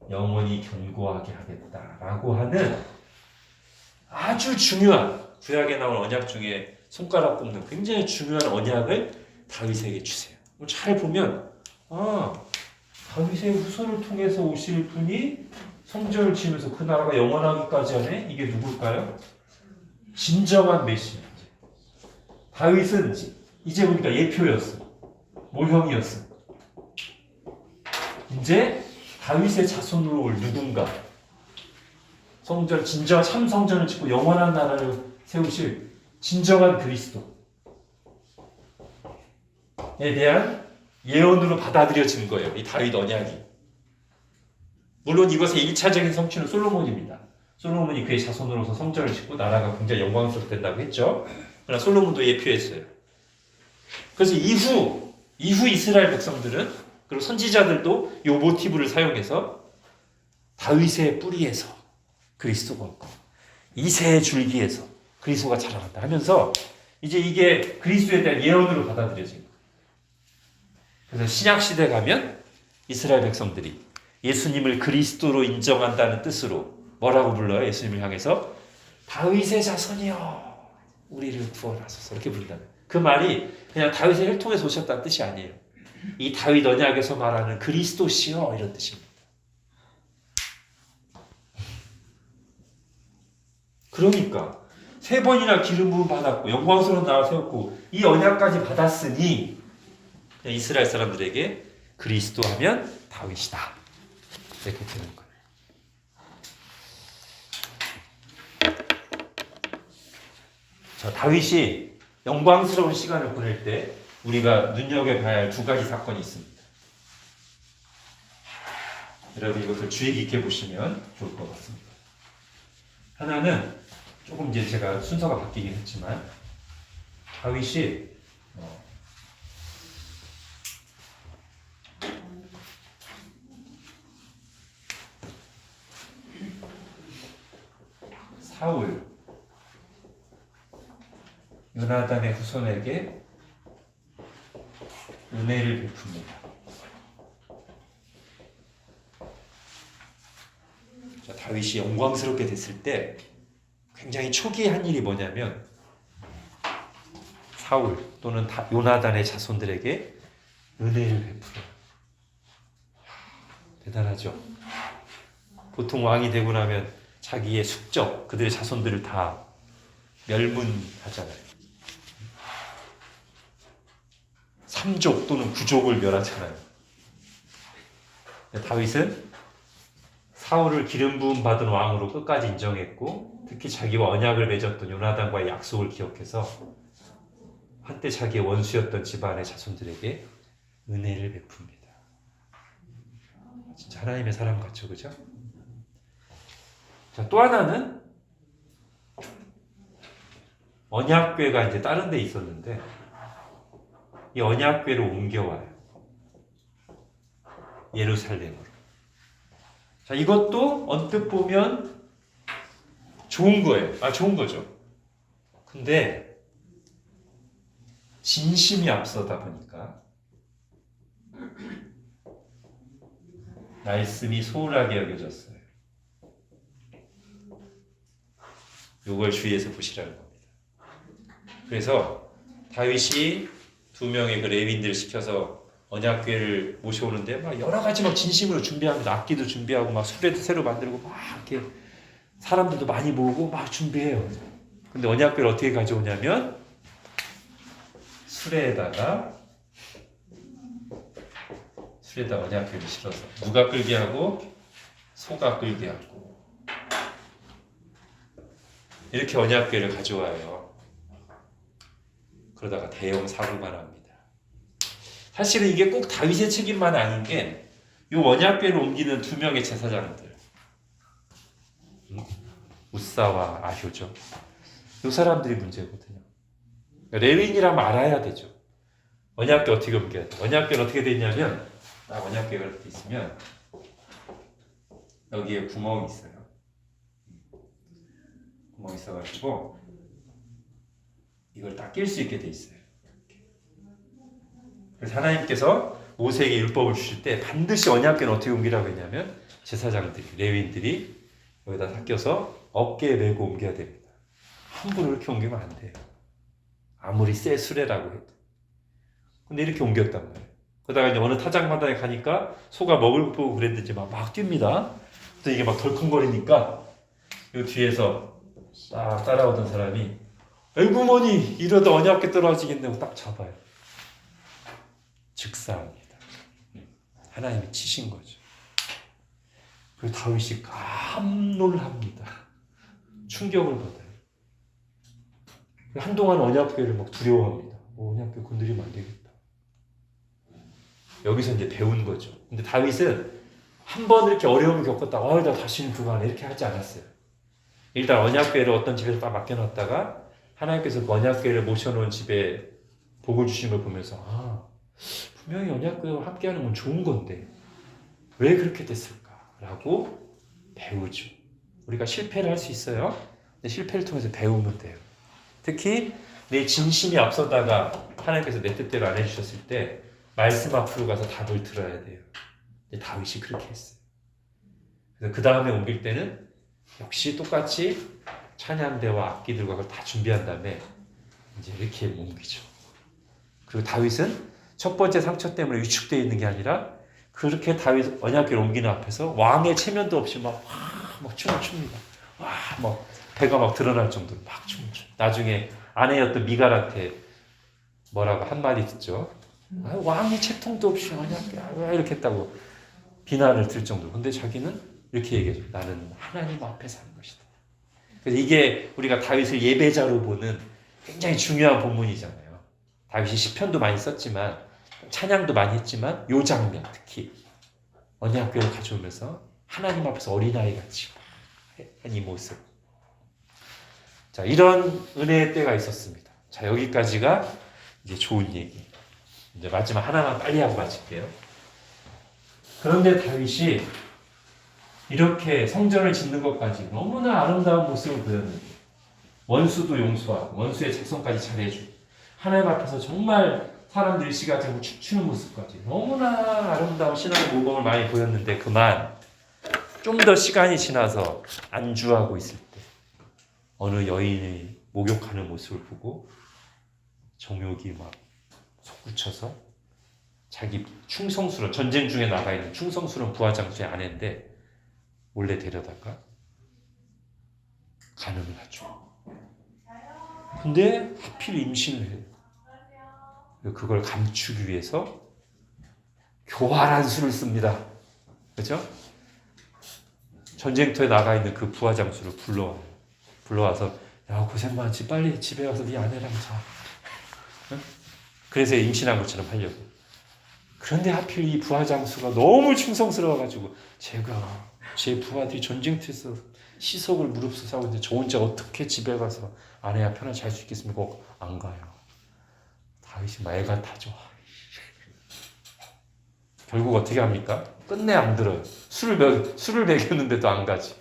영원히 견고하게 하겠다라고 하는 아주 중요한 구약에 나온 언약 중에 손가락 꼽는 굉장히 중요한 언약을 다윗에게 주세요. 잘 보면 다윗의 후손을 통해서 오실 분이 성전을 지으면서 그 나라가 영원하기까지 하네? 이게 누굴까요? 진정한 메시아. 다윗은 이제 보니까 예표였어. 모형이었어. 이제 다윗의 자손으로 올 누군가 성전, 진정한 참 성전을 짓고 영원한 나라를 세우실 진정한 그리스도에 대한 예언으로 받아들여진 거예요. 이 다윗 언약이. 물론 이것의 1차적인 성취는 솔로몬입니다. 솔로몬이 그의 자손으로서 성전을 짓고 나라가 굉장히 영광스럽된다고 했죠. 그러나 솔로몬도 예표했어요. 그래서 이후 이스라엘 백성들은 그리고 선지자들도 이 모티브를 사용해서 다윗의 뿌리에서 그리스도가 없고 이새의 줄기에서 그리스도가 자라난다 하면서 이제 이게 그리스도에 대한 예언으로 받아들여진 거예요. 그래서 신약 시대 가면 이스라엘 백성들이 예수님을 그리스도로 인정한다는 뜻으로 뭐라고 불러요? 예수님을 향해서 다윗의 자손이여 우리를 구원하소서 이렇게 부른다. 그 말이 그냥 다윗의 혈통에서 오셨다는 뜻이 아니에요. 이 다윗 언약에서 말하는 그리스도시여 이런 뜻입니다. 그러니까 3번이나 기름 부음 받았고 영광스러운 나라 세웠고 이 언약까지 받았으니 이스라엘 사람들에게 그리스도 하면 다윗이다. 이렇게 되는 거예요. 자, 다윗이 영광스러운 시간을 보낼 때 우리가 눈여겨봐야 할 2가지 사건이 있습니다. 여러분 이것을 주의 깊게 보시면 좋을 것 같습니다. 하나는 조금 이제 제가 순서가 바뀌긴 했지만 다윗이 사울 요나단의 후손에게 은혜를 베풉니다. 자, 다윗이 영광스럽게 됐을 때 굉장히 초기에 한 일이 뭐냐면 사울 또는 요나단의 자손들에게 은혜를 베풀어요. 대단하죠. 보통 왕이 되고 나면 자기의 숙적, 그들의 자손들을 다 멸문하잖아요. 3족 또는 9족을 멸하잖아요. 다윗은 사울을 기름 부음 받은 왕으로 끝까지 인정했고 특히 자기와 언약을 맺었던 요나단과의 약속을 기억해서 한때 자기의 원수였던 집안의 자손들에게 은혜를 베풉니다. 진짜 하나님의 사람 같죠, 그죠? 자, 또 하나는 언약궤가 이제 다른 데 있었는데 이 언약궤로 옮겨와요. 예루살렘으로. 자, 이것도 언뜻 보면 좋은 거예요. 좋은 거죠. 근데 진심이 앞서다 보니까 말씀이 소홀하게 여겨졌어요. 이걸 주의해서 보시라는 겁니다. 그래서 다윗이 2명의 그 레위인들을 시켜서 언약궤를 모셔오는데 막 여러 가지 막 진심으로 준비합니다. 악기도 준비하고 막 수레도 새로 만들고 막 이렇게 사람들도 많이 모으고 막 준비해요. 근데 언약궤를 어떻게 가져오냐면 수레에다가 언약궤를 실어서 누가 끌게 하고 소가 끌게 하고 이렇게 언약궤를 가져와요. 그러다가 대형 사고가 납니다. 사실은 이게 꼭 다윗의 책임만 아닌 게 이 언약궤를 옮기는 2명의 제사장들 우사와 아효죠. 이 사람들이 문제거든요. 레위인이라면 알아야 되죠. 언약궤 어떻게 옮겨야 돼? 언약궤는 어떻게 돼 있냐면 딱 언약궤가 이렇게 있으면 여기에 구멍이 있어요. 구멍이 있어가지고 이걸 딱 낄 수 있게 돼 있어요. 그래서 하나님께서 모세에게 율법을 주실 때 반드시 언약궤는 어떻게 옮기라고 했냐면 제사장들이, 레위인들이 여기다 닦여서 어깨에 메고 옮겨야 됩니다. 함부로 이렇게 옮기면 안 돼요. 아무리 새 수레라고 해도. 근데 이렇게 옮겼단 말이에요. 그러다가 이제 어느 타작마당에 가니까 소가 먹을 거 보고 그랬는지 막 뜁니다. 또 이게 막 덜컹거리니까 이 뒤에서 딱 따라오던 사람이 아이고 뭐니 이러다 언약궤 떨어지겠네고 딱 잡아요. 즉사합니다. 하나님이 치신 거죠. 그리고 다윗이 깜놀합니다. 충격을 받아요. 한동안 언약궤를 막 두려워합니다. 언약궤 건드리면 안 되겠다. 여기서 이제 배운 거죠. 근데 다윗은 한 번 이렇게 어려움을 겪었다. 나 다시는 그거 안 해. 이렇게 하지 않았어요. 일단 언약궤를 어떤 집에서 딱 맡겨놨다가 하나님께서 그 언약궤를 모셔놓은 집에 복을 주신 걸 보면서 분명히 언약궤와 함께하는 건 좋은 건데 왜 그렇게 됐을까라고 배우죠. 우리가 실패를 할 수 있어요. 근데 실패를 통해서 배우면 돼요. 특히 내 진심이 앞서다가 하나님께서 내 뜻대로 안 해주셨을 때 말씀 앞으로 가서 답을 들어야 돼요. 근데 다윗이 그렇게 했어요. 그래서 그 다음에 옮길 때는 역시 똑같이 찬양대와 악기들과 그걸 다 준비한 다음에 이제 이렇게 옮기죠. 그리고 다윗은 첫 번째 상처 때문에 위축되어 있는 게 아니라 그렇게 다윗 언약궤를 옮기는 앞에서 왕의 체면도 없이 막 춤을 춥니다. 막 배가 막 드러날 정도로 막 춤을 춰. 나중에 아내였던 미갈한테 뭐라고 한마디 듣죠. 왕이 채통도 없이 언약궤 왜 이렇게 했다고 비난을 들 정도로. 근데 자기는 이렇게 얘기해줘. 나는 하나님 앞에서 한 것이다. 그래서 이게 우리가 다윗을 예배자로 보는 굉장히 중요한 본문이잖아요. 다윗이 시편도 많이 썼지만 찬양도 많이 했지만 이 장면 특히 언약궤를 가져오면서 하나님 앞에서 어린아이같이 한 이 모습. 자, 이런 은혜의 때가 있었습니다. 자, 여기까지가 이제 좋은 얘기. 이제 마지막 하나만 빨리 하고 마칠게요. 그런데 다윗이 이렇게 성전을 짓는 것까지 너무나 아름다운 모습을 보였는데 원수도 용서하고 원수의 자손까지 잘해주고 하나님 앞에서 정말 사람들이 시가지고 춤추는 모습까지 너무나 아름다운 신앙의 모범을 많이 보였는데 그만 좀 더 시간이 지나서 안주하고 있을 때 어느 여인이 목욕하는 모습을 보고 정욕이 막 솟구쳐서 자기 충성스러운 전쟁 중에 나가 있는 충성스러운 부하장수의 아내인데 몰래 데려다가 간음을 하죠. 근데 하필 임신을 해요. 그걸 감추기 위해서 교활한 수를 씁니다. 그렇죠? 전쟁터에 나가 있는 그 부하장수를 불러와서 야 고생 많지 빨리 집에 가서 네 아내랑 자. 응? 그래서 임신한 것처럼 하려고. 그런데 하필 이 부하장수가 너무 충성스러워가지고 제가 제 부하들이 전쟁터에서 시속을 무릅쓰고 있는데 저 혼자 어떻게 집에 가서 아내와 편하게 잘 수 있겠습니까? 안 가요. 다윗이 말가 타죠. 결국 어떻게 합니까? 끝내 안 들어요. 술을 먹였는데도 안 가지.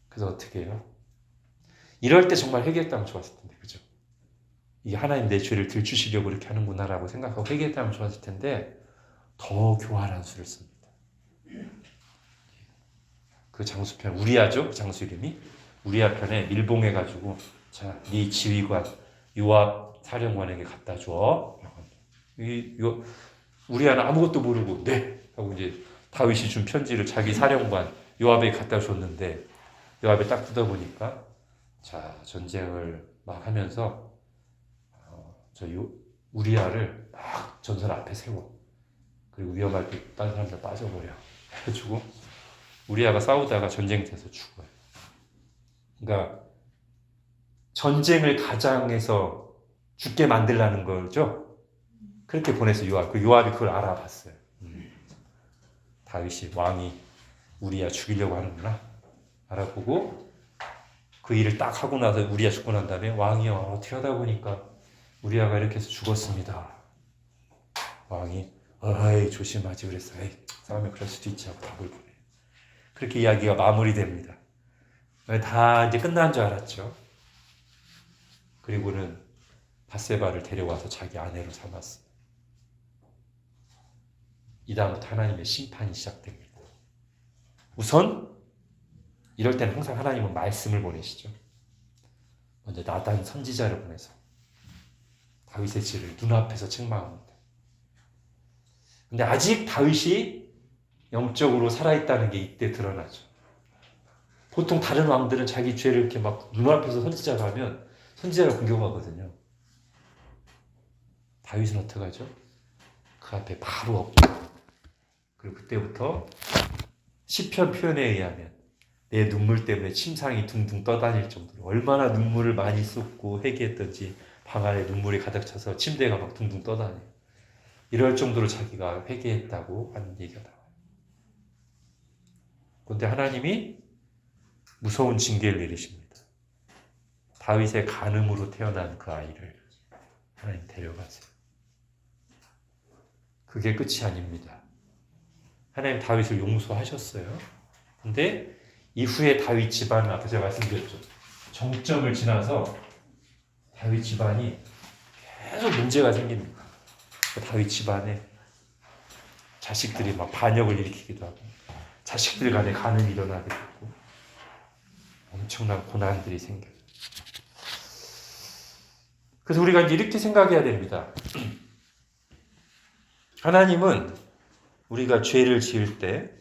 그래서 어떻게 해요? 이럴 때 정말 회개했다면 좋았을 텐데, 그죠? 이게 하나님 내 죄를 들추시려고 이렇게 하는구나라고 생각하고 회개했다면 좋았을 텐데 더 교활한 수를 씁니다. 그 장수편 우리아죠? 그 장수 이름이 우리아 편에 밀봉해가지고 자, 네 지휘관 요압 사령관에게 갖다 줘. 이거 우리아는 아무것도 모르고 네 하고 이제 다윗이 준 편지를 자기 사령관 요압에게 갖다 줬는데 요압에 딱 뜯어보니까 자 전쟁을 막 하면서 우리아를 막 전선 앞에 세워. 그리고 위험할 때 다른 사람들 빠져버려. 해주고 우리아가 싸우다가 전쟁터에서 죽어요. 그러니까 전쟁을 가장해서 죽게 만들라는 거죠. 그렇게 보내서 요압. 그 요압이 그걸 알아봤어요. 다윗이 왕이 우리아 죽이려고 하는구나. 알아보고 그 일을 딱 하고 나서 우리아 죽고 난 다음에 왕이요 어떻게 하다 보니까 우리아가 이렇게 해서 죽었습니다. 왕이 어이 조심하지 그랬어. 에이 싸우면 그럴 수도 있지 하고 답을 보내요. 그렇게 이야기가 마무리됩니다. 다 이제 끝난 줄 알았죠. 그리고는 밧세바를 데려와서 자기 아내로 삼았어요. 이다음부터 하나님의 심판이 시작됩니다. 우선 이럴 때는 항상 하나님은 말씀을 보내시죠. 먼저 나단 선지자를 보내서 다윗의 죄를 눈앞에서 책망합니다. 근데 아직 다윗이 영적으로 살아있다는 게 이때 드러나죠. 보통 다른 왕들은 자기 죄를 이렇게 막 눈앞에서 선지자가 하면 선지자를 공격하거든요. 다윗은 어떻게 하죠? 그 앞에 바로 엎고 그리고 그때부터 시편 표현에 의하면 내 눈물 때문에 침상이 둥둥 떠다닐 정도로 얼마나 눈물을 많이 쏟고 회개했던지 방 안에 눈물이 가득 차서 침대가 막 둥둥 떠다녀요. 이럴 정도로 자기가 회개했다고 하는 얘기가 나와요. 그런데 하나님이 무서운 징계를 내리십니다. 다윗의 간음으로 태어난 그 아이를 하나님 데려가세요. 그게 끝이 아닙니다. 하나님 다윗을 용서하셨어요. 근데 이후에 다윗 집안은 앞에 제가 말씀드렸죠. 정점을 지나서 다윗 집안이 계속 문제가 생깁니다. 다윗 집안에 자식들이 막 반역을 일으키기도 하고 자식들 간에 간음이 일어나게 되고 엄청난 고난들이 생겨요. 그래서 우리가 이제 이렇게 생각해야 됩니다. 하나님은 우리가 죄를 지을 때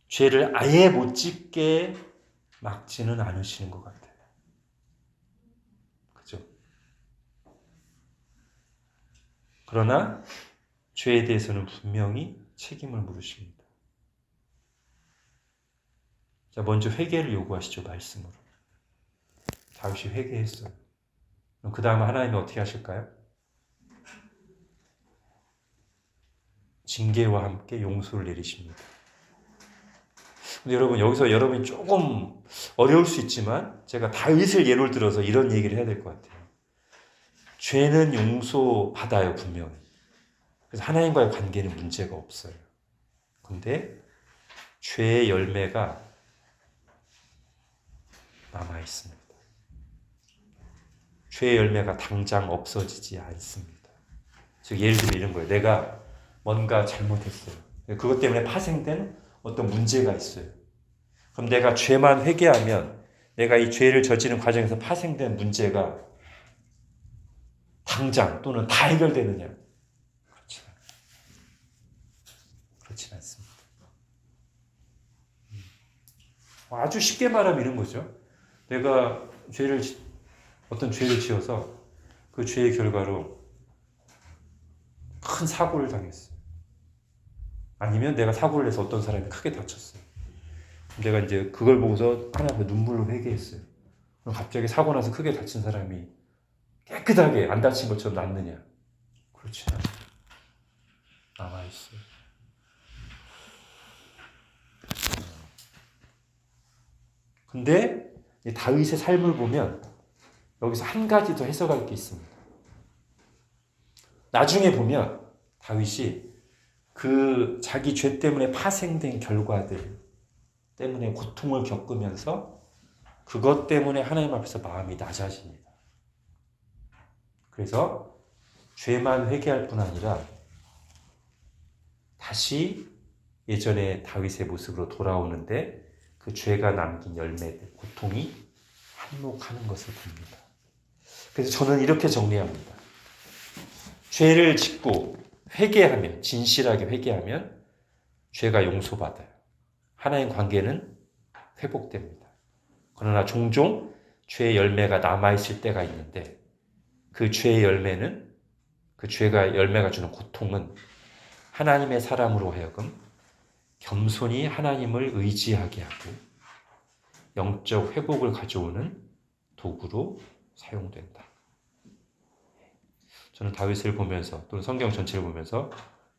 죄를 아예 못 짓게 막지는 않으시는 것 같아요. 그죠? 그러나 죄에 대해서는 분명히 책임을 물으십니다. 자, 먼저 회개를 요구하시죠, 말씀으로. 다윗이 회개했어요. 그럼 그 다음에 하나님이 어떻게 하실까요? 징계와 함께 용서를 내리십니다. 근데 여러분, 여기서 여러분이 조금 어려울 수 있지만 제가 다윗을 예를 들어서 이런 얘기를 해야 될 것 같아요. 죄는 용서받아요, 분명히. 그래서 하나님과의 관계는 문제가 없어요. 근데 죄의 열매가 남아있습니다. 죄의 열매가 당장 없어지지 않습니다. 즉 예를 들면 이런 거예요. 내가 뭔가 잘못했어요. 그것 때문에 파생된 어떤 문제가 있어요. 그럼 내가 죄만 회개하면 내가 이 죄를 저지르는 과정에서 파생된 문제가 당장 또는 다 해결되느냐? 그렇지 않습니다. 아주 쉽게 말하면 이런 거죠. 내가 어떤 죄를 지어서 그 죄의 결과로 큰 사고를 당했어요. 아니면 내가 사고를 내서 어떤 사람이 크게 다쳤어요. 내가 이제 그걸 보고서 하나님 눈물로 회개했어요. 그럼 갑자기 사고 나서 크게 다친 사람이 깨끗하게 안 다친 것처럼 낫느냐? 그렇지 않아요. 남아있어요. 근데 다윗의 삶을 보면 여기서 한 가지 더 해석할 게 있습니다. 나중에 보면 다윗이 그 자기 죄 때문에 파생된 결과들 때문에 고통을 겪으면서 그것 때문에 하나님 앞에서 마음이 낮아집니다. 그래서 죄만 회개할 뿐 아니라 다시 예전의 다윗의 모습으로 돌아오는데 그 죄가 남긴 열매들, 고통이 한몫하는 것을 봅니다. 그래서 저는 이렇게 정리합니다. 죄를 짓고 회개하면, 진실하게 회개하면 죄가 용서받아요. 하나님 관계는 회복됩니다. 그러나 종종 죄의 열매가 남아있을 때가 있는데 그 죄의 열매는, 그 죄가 열매가 주는 고통은 하나님의 사람으로 하여금 겸손히 하나님을 의지하게 하고 영적 회복을 가져오는 도구로 사용된다. 저는 다윗을 보면서 또는 성경 전체를 보면서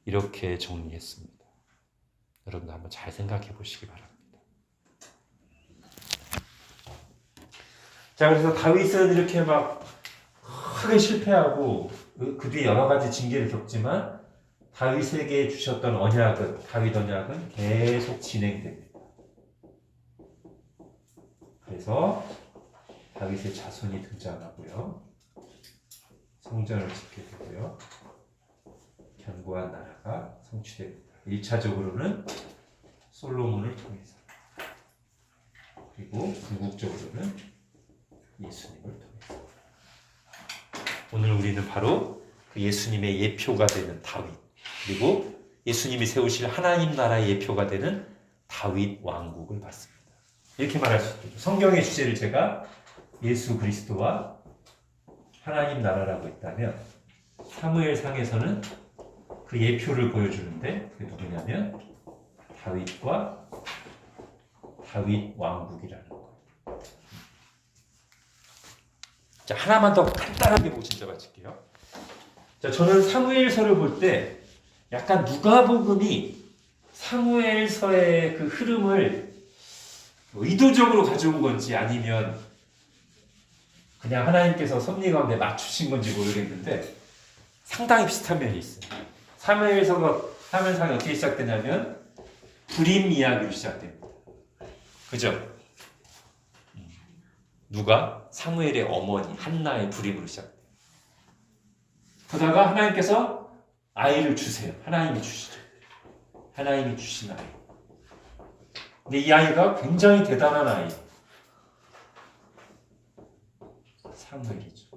이렇게 정리했습니다. 여러분도 한번 잘 생각해 보시기 바랍니다. 자, 그래서 다윗은 이렇게 막 크게 실패하고 그 뒤에 여러 가지 징계를 겪지만 다윗에게 주셨던 언약은, 다윗 언약은 계속 진행됩니다. 그래서 다윗의 자손이 등장하고요. 성전을 짓게 되고요. 견고한 나라가 성취됩니다. 1차적으로는 솔로몬을 통해서, 그리고 궁극적으로는 예수님을 통해서. 오늘 우리는 바로 그 예수님의 예표가 되는 다윗, 그리고 예수님이 세우실 하나님 나라의 예표가 되는 다윗 왕국을 봤습니다. 이렇게 말할 수 있죠. 성경의 주제를 제가 예수 그리스도와 하나님 나라라고 했다면 사무엘상에서는 그 예표를 보여주는데 그게 누구냐면 다윗과 다윗 왕국이라는 거예요. 자, 하나만 더 간단하게 보고 진짜 마칠게요. 자, 저는 사무엘서를 볼 때 약간 누가복음이 사무엘서의 그 흐름을 의도적으로 가져온 건지 아니면 그냥 하나님께서 섭리 가운데 맞추신 건지 모르겠는데 상당히 비슷한 면이 있어요. 사무엘상이 어떻게 시작되냐면 불임 이야기로 시작됩니다. 그죠? 누가? 사무엘의 어머니 한나의 불임으로 시작돼요. 그러다가 하나님께서 아이를 주세요. 하나님이 주시죠. 하나님이 주신 아이. 근데 이 아이가 굉장히 대단한 아이. 사무엘이죠.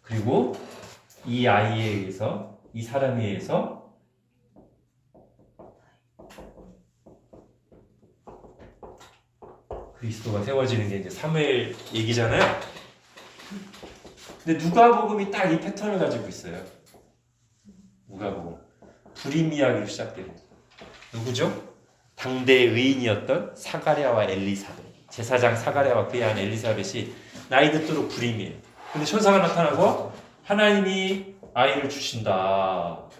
그리고 이 아이에 의해서, 이 사람에 의해서 그리스도가 세워지는 게 이제 사무엘 얘기잖아요. 근데 누가복음이 딱 이 패턴을 가지고 있어요. 누가복음. 불임 이야기로 시작됩니다. 누구죠? 당대 의인이었던 사가랴와 엘리사벳. 제사장 사가랴와 그의 아내 엘리사벳이 나이 듣도록 불임이에요. 근데 천사가 나타나고 하나님이 아이를 주신다.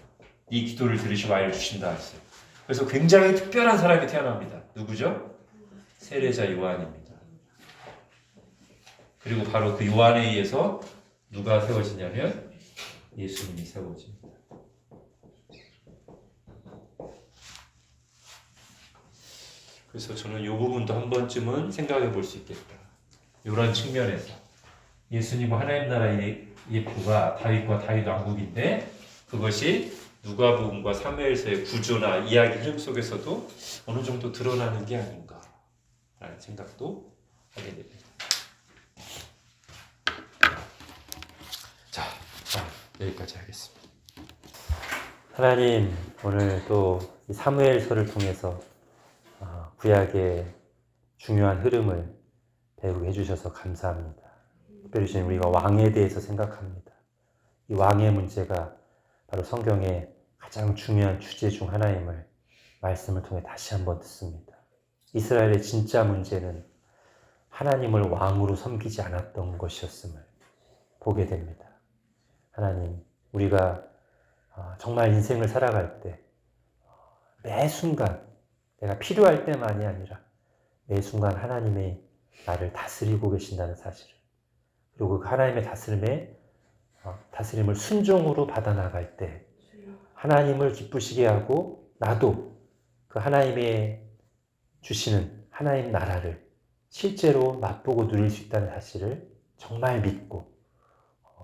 이 기도를 들으시고 아이를 주신다 했어요. 그래서 굉장히 특별한 사람이 태어납니다. 누구죠? 세례자 요한입니다. 그리고 바로 그 요한에 의해서 누가 세워지냐면 예수님이 세워집니다. 그래서 저는 이 부분도 한 번쯤은 생각해 볼 수 있겠다. 이런 측면에서 예수님과 하나님 나라의 예표가 다윗과 다윗 왕국인데 그것이 누가복음과 사무엘서의 구조나 이야기 흐름 속에서도 어느 정도 드러나는 게 아닌가라는 생각도 하게 됩니다. 자, 여기까지 하겠습니다. 하나님, 오늘 또 사무엘서를 통해서 구약의 중요한 흐름을 배우게 해주셔서 감사합니다. 특별히 지금 우리가 왕에 대해서 생각합니다. 이 왕의 문제가 바로 성경의 가장 중요한 주제 중 하나임을 말씀을 통해 다시 한번 듣습니다. 이스라엘의 진짜 문제는 하나님을 왕으로 섬기지 않았던 것이었음을 보게 됩니다. 하나님, 우리가 정말 인생을 살아갈 때 매 순간 내가 필요할 때만이 아니라 매 순간 하나님이 나를 다스리고 계신다는 사실을, 그리고 그 하나님의 다스림을 순종으로 받아나갈 때 하나님을 기쁘시게 하고 나도 그 하나님의 주시는 하나님 나라를 실제로 맛보고 누릴 수 있다는 사실을 정말 믿고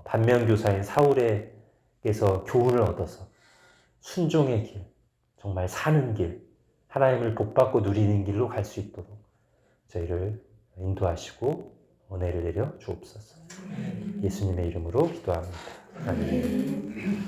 반면교사인 사울에게서 교훈을 얻어서 순종의 길, 정말 사는 길, 하나님을 복받고 누리는 길로 갈 수 있도록 저희를 인도하시고 은혜를 내려 주옵소서. 예수님의 이름으로 기도합니다. 아멘.